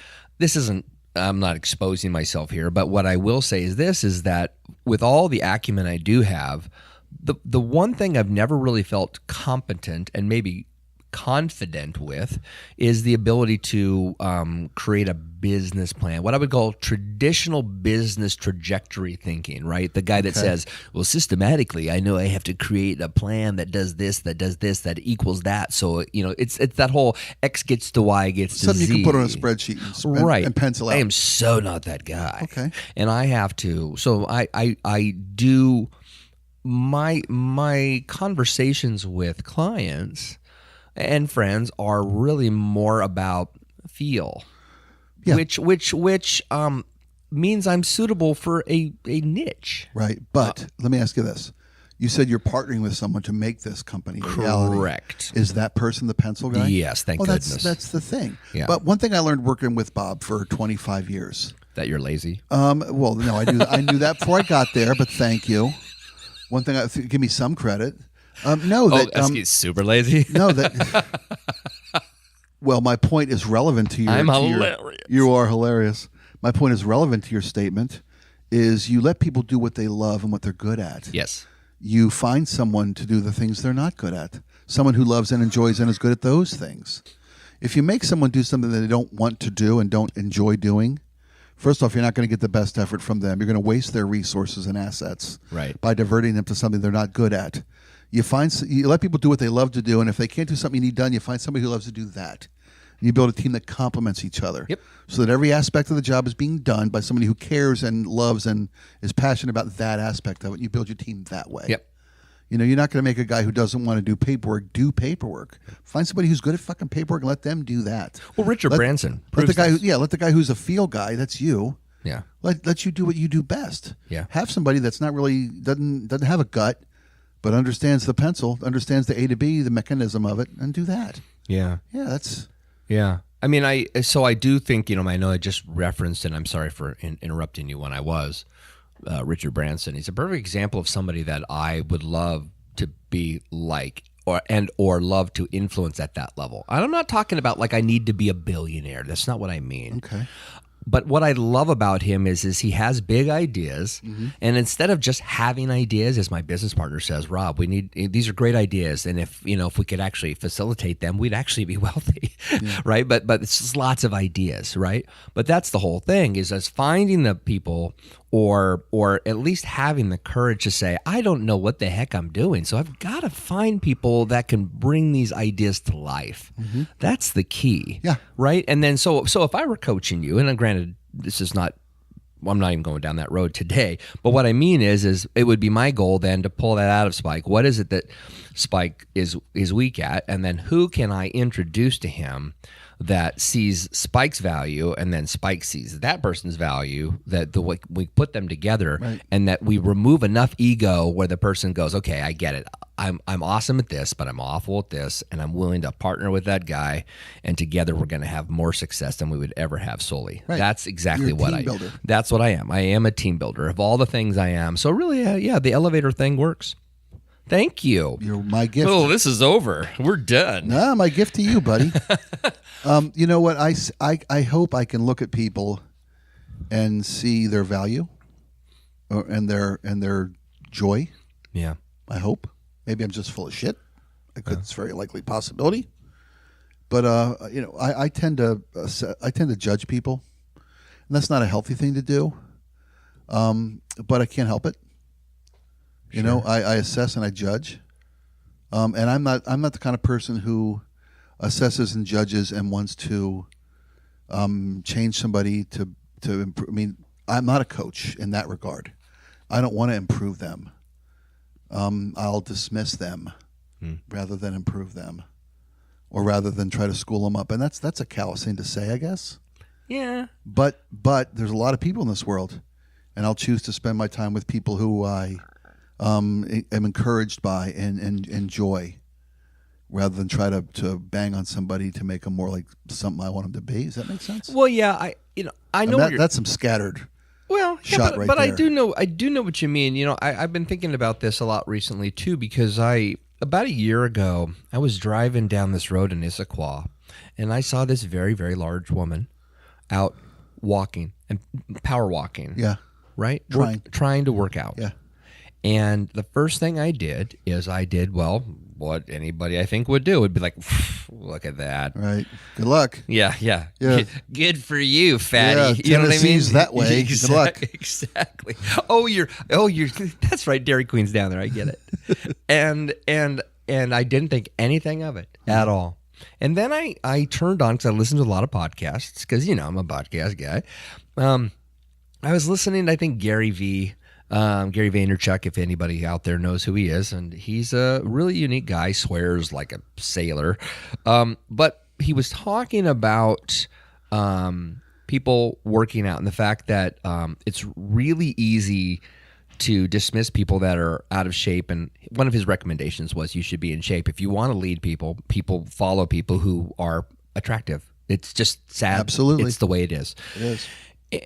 I'm not exposing myself here, but what I will say is that with all the acumen I do have, the one thing I've never really felt competent and maybe confident with is the ability to create a business plan, what I would call traditional business trajectory thinking, right? The guy that says, well, systematically, I know I have to create a plan that does this, that equals that. So, it's that whole X gets to Y gets to Z. Something you can put on a spreadsheet and pencil out. I am so not that guy. Okay. And I have to. So I do my conversations with clients and friends are really more about feel. Yeah. which means I'm suitable for a niche. Right. But let me ask you this. You said you're partnering with someone to make this company a reality. Correct. Is that person the pencil guy? Yes, thank goodness. That's the thing. Yeah. But one thing I learned working with Bob for 25 years. That you're lazy? Well, no, I knew that before I got there, but thank you. One thing, give me some credit. He's super lazy? No, that... Well, my point is relevant to your... I'm hilarious. You are hilarious. My point is relevant to your statement, is you let people do what they love and what they're good at. Yes. You find someone to do the things they're not good at. Someone who loves and enjoys and is good at those things. If you make someone do something that they don't want to do and don't enjoy doing, first off, you're not going to get the best effort from them. You're going to waste their resources and assets by diverting them to something they're not good at. You let people do what they love to do, and if they can't do something you need done, you find somebody who loves to do that. And you build a team that complements each other. Yep. So that every aspect of the job is being done by somebody who cares and loves and is passionate about that aspect of it. You build your team that way. Yep. You're not going to make a guy who doesn't want to do paperwork. Find somebody who's good at fucking paperwork and let them do that. Well, Richard Branson. Let the guy who's a field guy, that's you. Yeah. Let you do what you do best. Yeah. Have somebody that's not really doesn't have a gut, but understands the pencil, understands the A to B, the mechanism of it, and do that. Yeah. Yeah, that's... Yeah. I mean, I do think, I know I just referenced, and I'm sorry for interrupting you when I was, Richard Branson. He's a perfect example of somebody that I would love to be like or love to influence at that level. And I'm not talking about like I need to be a billionaire. That's not what I mean. Okay. But what I love about him is he has big ideas, and instead of just having ideas, as my business partner says, Rob, these are great ideas, and if we could actually facilitate them, we'd actually be wealthy, right? But it's just lots of ideas, right? But that's the whole thing is as finding the people, or at least having the courage to say, I don't know what the heck I'm doing, so I've got to find people that can bring these ideas to life. That's the key, right? And then so if I were coaching you, and granted, this is not, I'm not even going down that road today, but what I mean is it would be my goal then to pull that out of Spike. What is it that Spike is weak at, and then who can I introduce to him that sees Spike's value, and then Spike sees that person's value, that we put them together, and that we remove enough ego where the person goes, okay, I get it. I'm awesome at this, but I'm awful at this, and I'm willing to partner with that guy, and together we're going to have more success than we would ever have solely. Right. That's exactly what that's what I am. I am a team builder of all the things I am. So really, the elevator thing works. Thank you. You're my gift. Oh, this is over. We're done. Nah, my gift to you, buddy. You know what? I hope I can look at people and see their value and their joy. Yeah. I hope. Maybe I'm just full of shit. It's a very likely possibility. But I tend to judge people, and that's not a healthy thing to do. But I can't help it. I assess and I judge, and I'm not the kind of person who assesses and judges and wants to change somebody to improve. I mean, I'm not a coach in that regard. I don't want to improve them. I'll dismiss them rather than improve them, or rather than try to school them up. And that's a callous thing to say, I guess. Yeah. But there's a lot of people in this world, and I'll choose to spend my time with people who I am encouraged by and enjoy, rather than try to bang on somebody to make them more like something I want them to be. Does that make sense? Well, yeah, I know that's some scattered. Well, shot but, right but there. I do know what you mean. I've been thinking about this a lot recently too, because about a year ago I was driving down this road in Issaquah, and I saw this very, very large woman out walking and power walking. Yeah. Right. Trying to work out. Yeah. And the first thing I did is what anybody I think would do would be like, look at that. Right. Good luck. Yeah. Good for you, fatty. Yeah, you know what I mean? Tennessee's that way. Good luck. Exactly. Oh, you're. That's right. Dairy Queen's down there. I get it. and I didn't think anything of it at all. And then I turned on, because I listened to a lot of podcasts, because I'm a podcast guy. I was listening to, I think, Gary Vaynerchuk, if anybody out there knows who he is, and he's a really unique guy, swears like a sailor. But he was talking about people working out and the fact that it's really easy to dismiss people that are out of shape. And one of his recommendations was you should be in shape. If you want to lead people, people follow people who are attractive. It's just sad. Absolutely. It's the way it is. It is.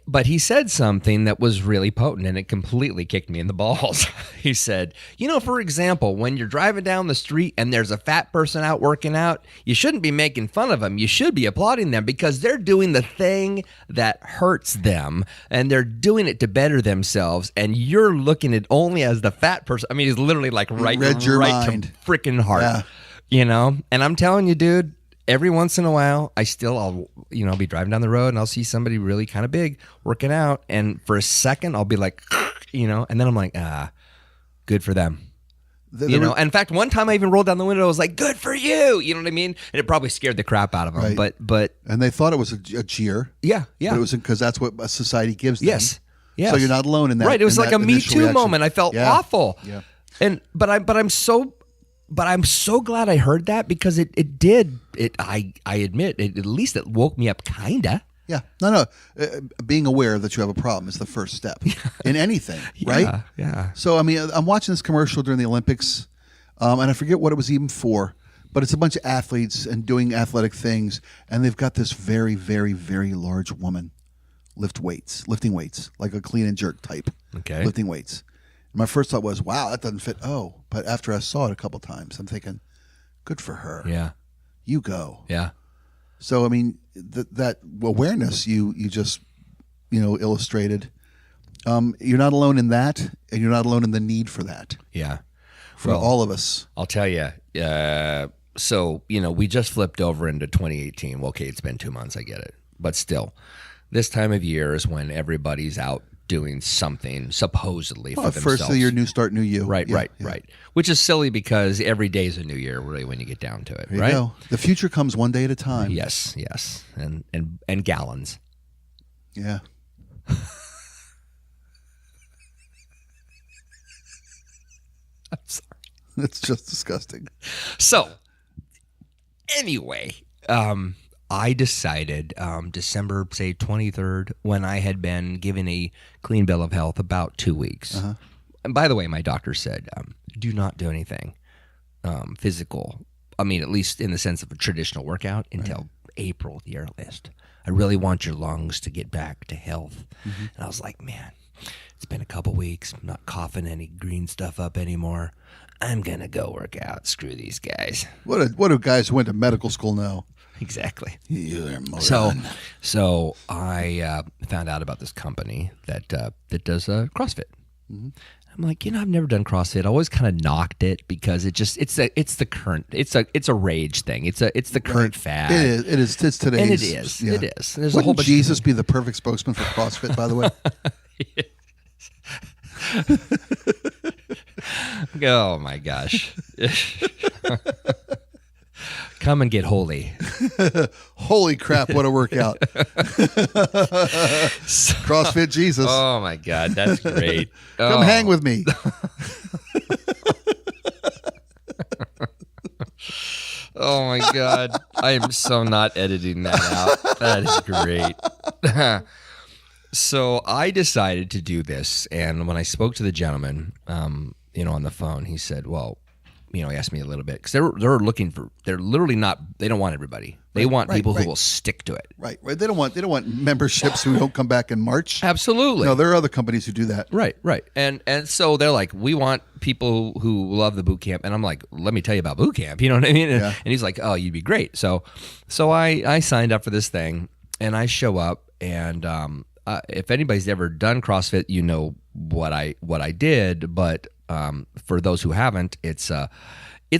But he said something that was really potent, and it completely kicked me in the balls. He said, for example, when you're driving down the street and there's a fat person out working out, you shouldn't be making fun of them. You should be applauding them because they're doing the thing that hurts them, and they're doing it to better themselves, and you're looking at only as the fat person. I mean, he's literally like right to freaking heart, And I'm telling you, dude, every once in a while, I'll be driving down the road and I'll see somebody really kind of big working out. And for a second, I'll be like, and then I'm like, good for them. And in fact, one time I even rolled down the window. I was like, good for you. You know what I mean? And it probably scared the crap out of them. Right. But and they thought it was a jeer. Yeah. But it was because that's what a society gives them. Yes. So you're not alone in that. Right. It was like a Me Too reaction. moment. I felt awful. Yeah. But I'm so glad I heard that because it did. I admit, at least it woke me up, kinda. Yeah. No. Being aware that you have a problem is the first step in anything, right? Yeah. So, I mean, I'm watching this commercial during the Olympics, and I forget what it was even for, but it's a bunch of athletes and doing athletic things, and they've got this very, very, very large woman lifting weights, like a clean and jerk type. Okay. Lifting weights. My first thought was, wow, that doesn't fit. Oh, but after I saw it a couple times, I'm thinking, good for her. Yeah. You go. Yeah. So, I mean, that awareness you just, illustrated, you're not alone in that, and you're not alone in the need for that. Yeah. For all of us. I'll tell you. So, we just flipped over into 2018. Well, okay, it's been 2 months. I get it. But still, this time of year is when everybody's out doing something supposedly for themselves. First of the year, new start, new you. Right. Which is silly because every day is a new year, really, when you get down to it. There you right? go. The future comes one day at a time. Yes, and gallons. Yeah. I'm sorry. It's just disgusting. So, anyway, I decided December, say 23rd, when I had been given a clean bill of health about 2 weeks. Uh-huh. And by the way, my doctor said, do not do anything physical. I mean, at least in the sense of a traditional workout until April at the earliest. I really want your lungs to get back to health. Mm-hmm. And I was like, man, it's been a couple weeks. I'm not coughing any green stuff up anymore. I'm going to go work out. Screw these guys. What do guys who went to medical school know? Exactly. You're so I found out about this company that does CrossFit. Mm-hmm. I'm like, I've never done CrossFit. I always kind of knocked it because it's a rage thing. It's the current fad. It is. It's today's. And it is. Yeah. It is. There's Wouldn't a whole bunch Jesus be the perfect spokesman for CrossFit, by the way? Oh my gosh. Come and get holy. Holy crap, what a workout. CrossFit Jesus. Oh my God, that's great. Come hang with me. Oh my God. I am so not editing that out. That is great. So I decided to do this, and when I spoke to the gentleman, on the phone, he said, well, he asked me a little bit because they're literally not, they don't want everybody. They want people who will stick to it. Right. They don't want memberships who don't come back in March. Absolutely. No, there are other companies who do that. Right. And so they're like, we want people who love the Bootcamp. And I'm like, let me tell you about Bootcamp. You know what I mean? And he's like, oh, you'd be great. So I signed up for this thing, and I show up, and if anybody's ever done CrossFit, you know what I did, but for those who haven't, it's a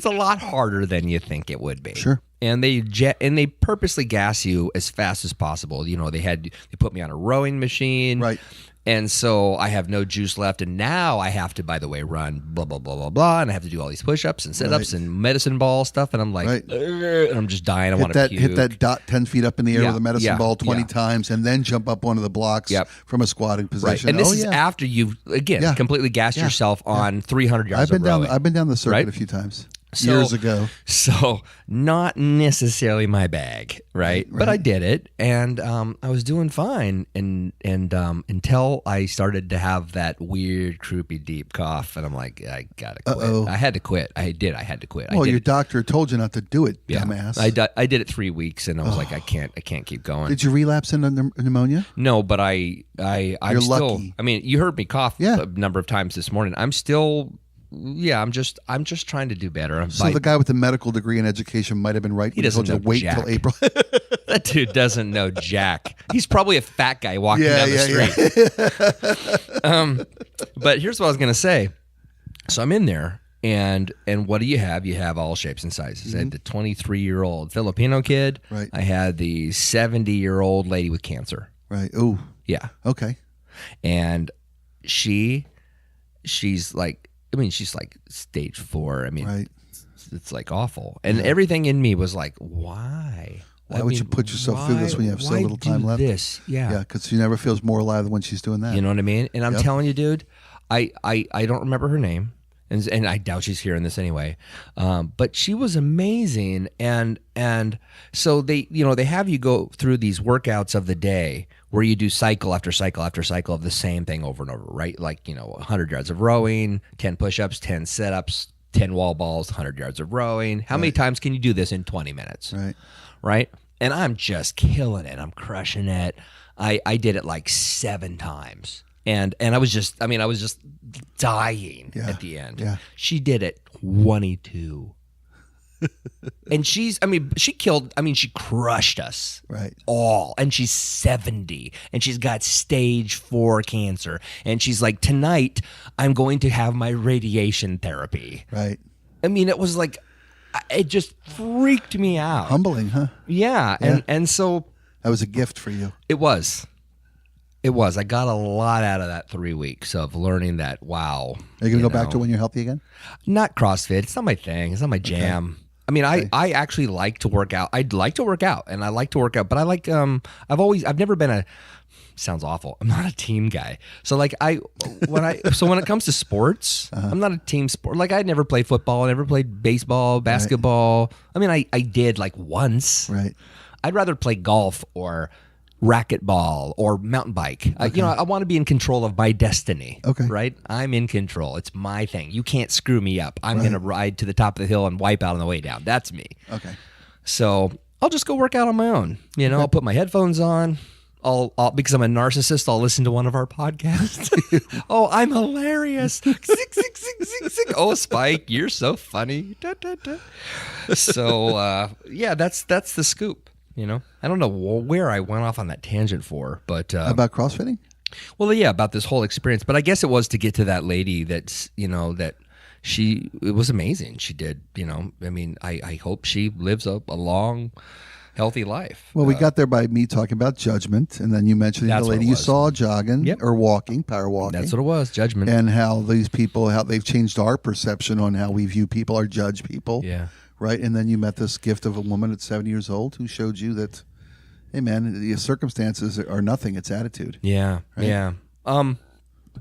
lot harder than you think it would be. Sure. And they purposely gas you as fast as possible. They put me on a rowing machine. Right. And so I have no juice left, and now I have to, by the way, run blah blah blah blah blah, and I have to do all these push-ups and sit-ups and medicine ball stuff, and I'm like, and I'm just dying. I want to puke. Hit that dot 10 feet up in the air with a medicine ball 20 times, and then jump up one of the blocks from a squatting position. Right. And this is after you've completely gassed yourself on 300 yards of rowing. I've been down the circuit a few times. Years ago. So not necessarily my bag, right? But I did it, and I was doing fine, and until I started to have that weird, croupy, deep cough, and I'm like, I gotta quit. Uh-oh. I had to quit. I had to quit. Well, your doctor told you not to do it, yeah, dumbass. I did it 3 weeks, and I was like, I can't keep going. Did you relapse into pneumonia? No, but I'm You're still. lucky. I mean, you heard me cough Yeah. a number of times this morning. I'm still. Yeah, I'm just trying to do better. So the guy with the medical degree and education might have been right. He doesn't told you know to wait jack. till April. That dude doesn't know jack. He's probably a fat guy walking down the street. But here's what I was going to say. So I'm in there, and what do you have? You have all shapes and sizes. I had the 23-year-old Filipino kid. Right. I had the 70-year-old lady with cancer. Right. Oh. Yeah. Okay. And she's like, she's like stage 4. I mean, Right. it's like awful. And everything in me was like, why? Why would you put yourself through this when you have so little time left? This? Yeah. Yeah, because she never feels more alive than when she's doing that. You know what I mean? And I'm telling you, dude, I don't remember her name. And I doubt she's hearing this anyway. But she was amazing. And so they have you go through these workouts of the day where you do cycle after cycle after cycle of the same thing over and over, right? Like, 100 yards of rowing, 10 push-ups, 10 sit-ups, 10 wall balls, 100 yards of rowing. How many times can you do this in 20 minutes? Right? And I'm just killing it. I'm crushing it. I did it like 7 times. And I was just dying at the end. Yeah. She did it 22. And she crushed us. Right. All. And she's 70. And she's got stage 4 cancer. And she's like, tonight I'm going to have my radiation therapy. Right. I mean, it was like, it just freaked me out. Humbling, huh? Yeah. And so. That was a gift for you. It was. I got a lot out of that 3 weeks of learning that, wow. Are you going to go back to when you're healthy again? Not CrossFit. It's not my thing. It's not my jam. Okay. I mean, I actually like to work out. I'd like to work out, and I like to work out, but I like, I've never been sounds awful. I'm not a team guy. So like when it comes to sports, I'm not a team sport. Like I never played football. I never played baseball, basketball. Right. I mean, I did like once. Right. I'd rather play golf or racquetball or mountain bike. Okay. I want to be in control of my destiny. Okay. Right? I'm in control. It's my thing. You can't screw me up. I'm going to ride to the top of the hill and wipe out on the way down. That's me. Okay. So I'll just go work out on my own. I'll put my headphones on. I'll because I'm a narcissist, I'll listen to one of our podcasts. Oh, I'm hilarious. Oh, Spike, you're so funny. So, that's the scoop. I don't know where I went off on that tangent for, but about CrossFitting. Well, yeah, about this whole experience. But I guess it was to get to that lady that's it was amazing. She did. I hope she lives a long, healthy life. Well, we got there by me talking about judgment, and then you mentioned the lady you saw jogging or walking, power walking. That's what it was, judgment, and how these people, how they've changed our perception on how we view people or judge people. Yeah. Right, and then you met this gift of a woman at 70 years old who showed you that, hey man, the circumstances are nothing; it's attitude. Yeah, right? Yeah.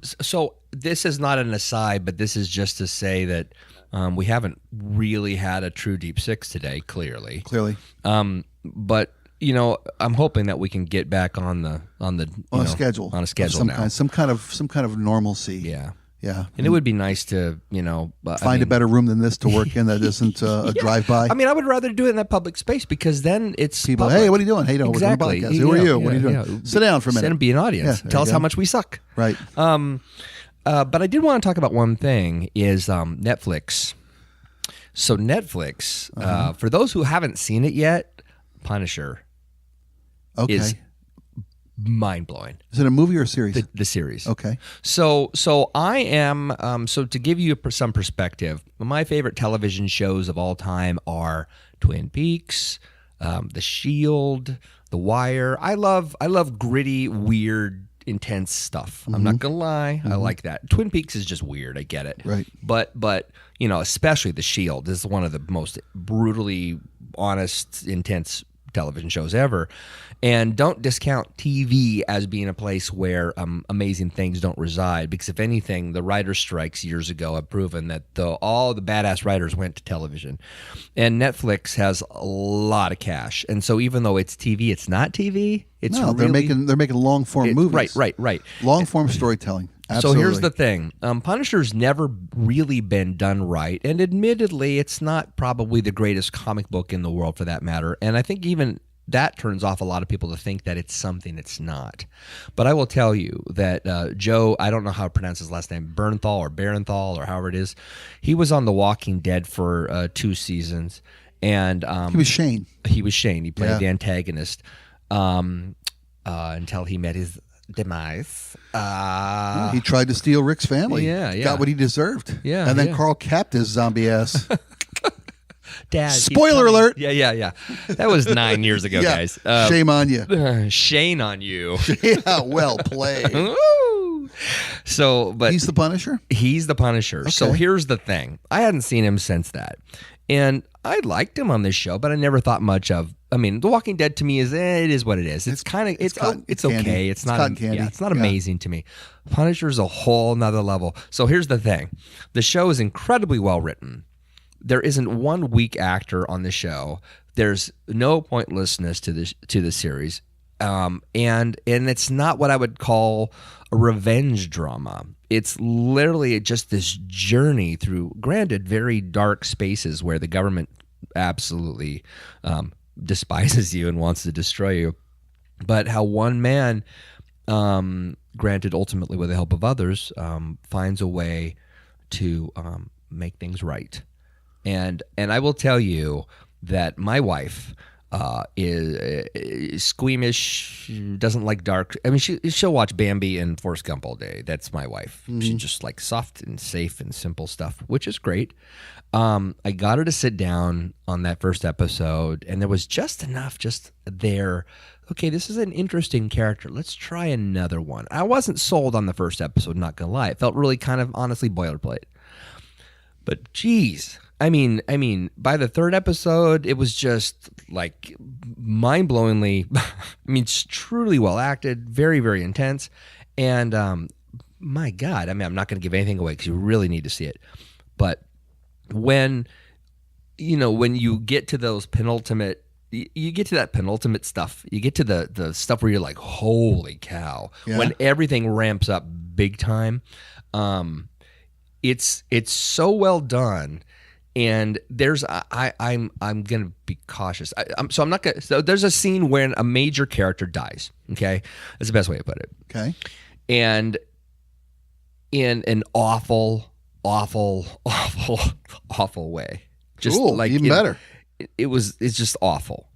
So this is not an aside, but this is just to say that we haven't really had a true deep six today. Clearly. But I'm hoping that we can get back on a schedule now. Some kind of normalcy. Yeah. Yeah, and it would be nice to, find a better room than this to work in that isn't a drive-by. I mean, I would rather do it in that public space because then it's people. Public. Hey, what are you doing? Hey, no, exactly. We're doing a podcast. Who are you? What are you doing? Yeah. Sit down for a minute. Sit and be an audience. Yeah, Tell us how much we suck. Right. But I did want to talk about one thing is Netflix. So Netflix, for those who haven't seen it yet, Punisher is mind-blowing. Is it a movie or a series? The series. Okay. So I am, so to give you some perspective, my favorite television shows of all time are Twin Peaks, The Shield, The Wire. I love gritty, weird, intense stuff. I'm not going to lie. I like that. Twin Peaks is just weird. I get it. Right. But especially The Shield is one of the most brutally honest, intense television shows ever. And don't discount TV as being a place where amazing things don't reside, because if anything, the writer strikes years ago have proven that all the badass writers went to television. And Netflix has a lot of cash. And so even though it's TV, it's not TV. It's they're making long form movies. Right. Long form storytelling. Absolutely. So here's the thing. Punisher's never really been done right. And admittedly, it's not probably the greatest comic book in the world for that matter. And I think even that turns off a lot of people to think that it's something it's not. But I will tell you that Joe, I don't know how to pronounce his last name, Bernthal or however it is, he was on The Walking Dead for 2 seasons. And he was Shane. He played the antagonist until he met his demise. He tried to steal Rick's family. Yeah. Got what he deserved. Yeah. And then Carl capped his zombie ass. Dad. Spoiler alert. Yeah. That was 9 years ago, guys. Shame on you. Shane on you. Yeah, well played. So, but he's the Punisher? He's the Punisher. Okay. So here's the thing. I hadn't seen him since that. And I liked him on this show, but I never thought much of. I mean, The Walking Dead to me it is what it is. It's kind of it's okay. It's not it's not amazing to me. Punisher's a whole nother level. So here's the thing. The show is incredibly well written. There isn't one weak actor on the show. There's no pointlessness to the series. And it's not what I would call a revenge drama. It's literally just this journey through, granted, very dark spaces where the government absolutely despises you and wants to destroy you. But how one man, granted ultimately with the help of others, finds a way to make things right. And I will tell you that my wife is squeamish, doesn't like dark. I mean, she'll watch Bambi and Forrest Gump all day. That's my wife. Mm-hmm. She just likes soft and safe and simple stuff, which is great. I got her to sit down on that first episode, and there was just enough just there. Okay, this is an interesting character. Let's try another one. I wasn't sold on the first episode, not gonna lie. It felt really kind of honestly boilerplate. But geez, I mean, by the third episode, it was just like mind-blowingly, it's truly well acted, very, very intense. And my God, I'm not going to give anything away because you really need to see it. But when you get to those penultimate, you get to that penultimate stuff, you get to the stuff where you're like, holy cow, when everything ramps up big time, it's so well done. And there's I'm gonna be cautious. So I'm not gonna. So there's a scene when a major character dies. Okay, that's the best way to put it. Okay, and in an awful way. Just like even better. It's just awful.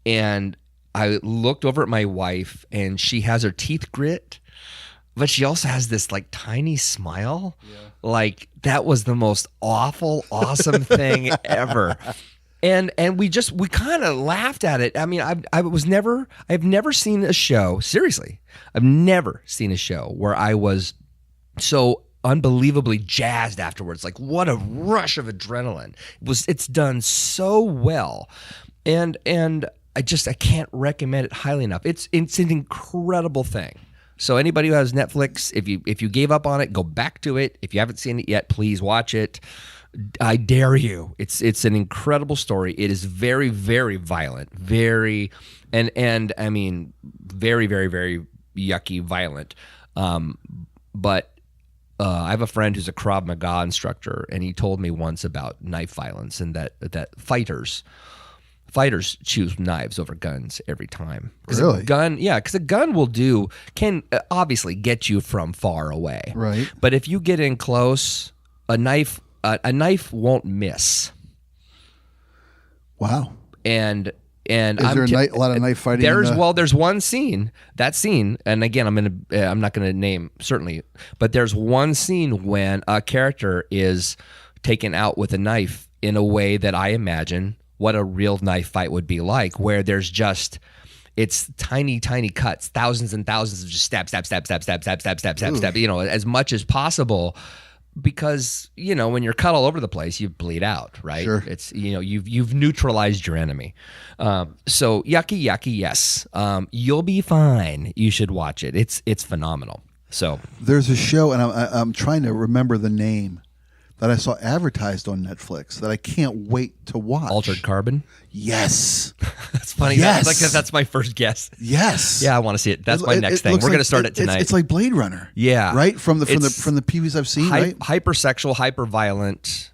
And I looked over at my wife, and she has her teeth grit. But she also has this like tiny smile. Yeah. Like that was the most awful, awesome thing ever. And we kind of laughed at it. I mean, I've never seen a show, seriously. I've never seen a show where I was so unbelievably jazzed afterwards. Like what a rush of adrenaline. It's done so well. And I can't recommend it highly enough. It's an incredible thing. So anybody who has Netflix, if you gave up on it, go back to it. If you haven't seen it yet, please watch it. I dare you. It's an incredible story. It is very, very violent, very and I mean very, very, very yucky violent. But I have a friend who's a Krav Maga instructor, and he told me once about knife violence and that fighters choose knives over guns every time. Really? Because a gun can obviously get you from far away. Right. But if you get in close, a knife won't miss. Wow. And is there a lot of knife fighting? There's one scene. That scene, and again, I'm not gonna name certainly, but there's one scene when a character is taken out with a knife in a way that I imagine what a real knife fight would be like, where it's tiny, tiny cuts, thousands and thousands of just stab, as much as possible. because when you're cut all over the place, you bleed out, right? Sure. It's you've neutralized your enemy. So yucky, yes. You'll be fine. You should watch it. It's phenomenal. So there's a show, and I'm trying to remember the name that I saw advertised on Netflix that I can't wait to watch. Altered Carbon. Yes. That's funny. Yes. That's my first guess. Yes. Yeah, I want to see it. That's my next thing. We're going to start it tonight. It's like Blade Runner. Yeah. Right? From the previews I've seen, right? Hypersexual, hyper-violent,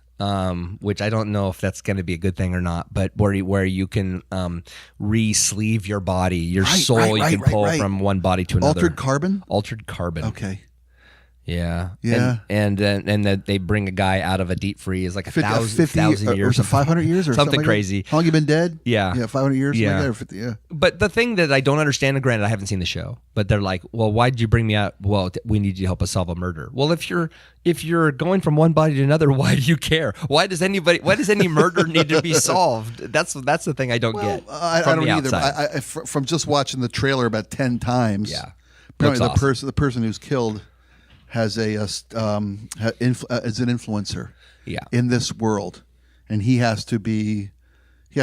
which I don't know if that's going to be a good thing or not, but where you can re-sleeve your body, your soul, you can pull from one body to another. Altered Carbon? Altered Carbon. Okay. Yeah. Yeah. And then they bring a guy out of a deep freeze, like 1,000 years. Or 500 years or something like crazy. How long you been dead? Yeah. Yeah, 500 years? Yeah. Like that, or 50, yeah. But the thing that I don't understand, and granted, I haven't seen the show, but they're like, well, why did you bring me out? Well, we need you to help us solve a murder. Well, if you're going from one body to another, why do you care? Why does any murder need to be solved? That's the thing I don't get. I don't either. I from just watching the trailer about 10 times. Yeah. Apparently Awesome. the person who's killed is an influencer in this world, and he has to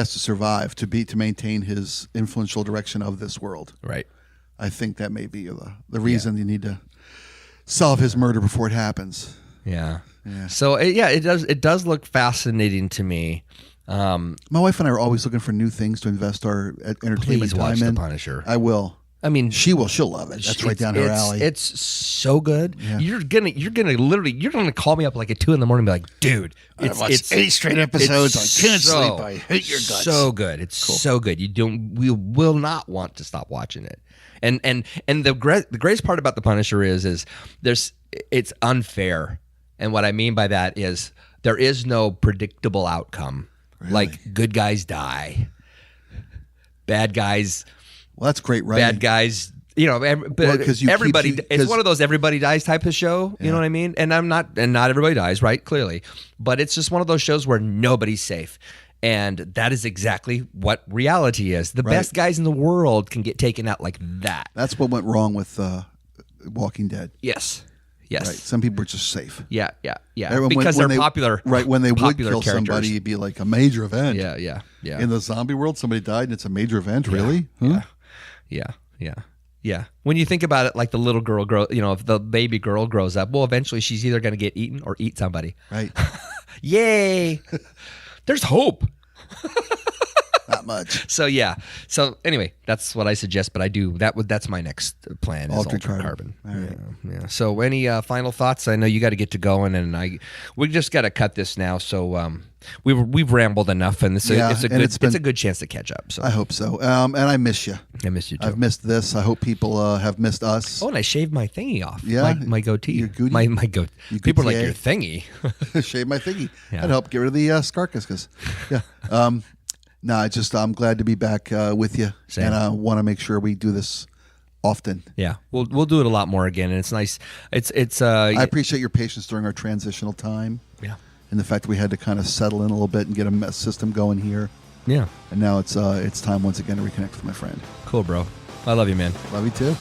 survive to maintain his influential direction of this world. Right. I think that may be the reason you need to solve his murder before it happens. Yeah. Yeah. So it does look fascinating to me. My wife and I are always looking for new things to invest our entertainment Please time watch in. The Punisher. I will. I mean, she'll love it. That's right down her alley. It's so good. Yeah. You're gonna call me up like at 2 a.m. and be like, dude, it's 8 straight episodes. I can't sleep. I hate your guts. So good. It's so good. We will not want to stop watching it. And the greatest part about The Punisher is it's unfair. And what I mean by that is there is no predictable outcome. Really? Like good guys die, bad guys. Well, that's great, right? Bad guys, everybody. It's one of those everybody dies type of show. You know what I mean? And not everybody dies, right? Clearly, but it's just one of those shows where nobody's safe, and that is exactly what reality is. The best guys in the world can get taken out like that. That's what went wrong with Walking Dead. Yes. Right. Some people were just safe. Yeah. Because they're popular. Right. When they would kill characters. somebody, it'd be like a major event. Yeah. In the zombie world, somebody died, and it's a major event. Yeah. Really? Huh? Yeah. When you think about it, like the little girl if the baby girl grows up, well, eventually she's either going to get eaten or eat somebody. Right. Yay. There's hope. Not much. So anyway, that's what I suggest, but I do that's my next plan is Altered Carbon. All right. Yeah. So any final thoughts? I know you got to get to going, and we just got to cut this now. So we've rambled enough, and it's a good chance to catch up. So I hope so. And I miss you. I miss you too. I've missed this. I hope people have missed us. Oh, and I shaved my thingy off. Yeah, my goatee. Your goatee. My goatee. People are like, your thingy. Shave my thingy. Yeah. That'd help get rid of the scarcus. Yeah. I'm glad to be back with you. Same. And I want to make sure we do this often. Yeah, we'll do it a lot more again, and it's nice. It's. I appreciate your patience during our transitional time. Yeah. And the fact that we had to kind of settle in a little bit and get a system going here. Yeah. And now it's time once again to reconnect with my friend. Cool, bro. I love you, man. Love you too.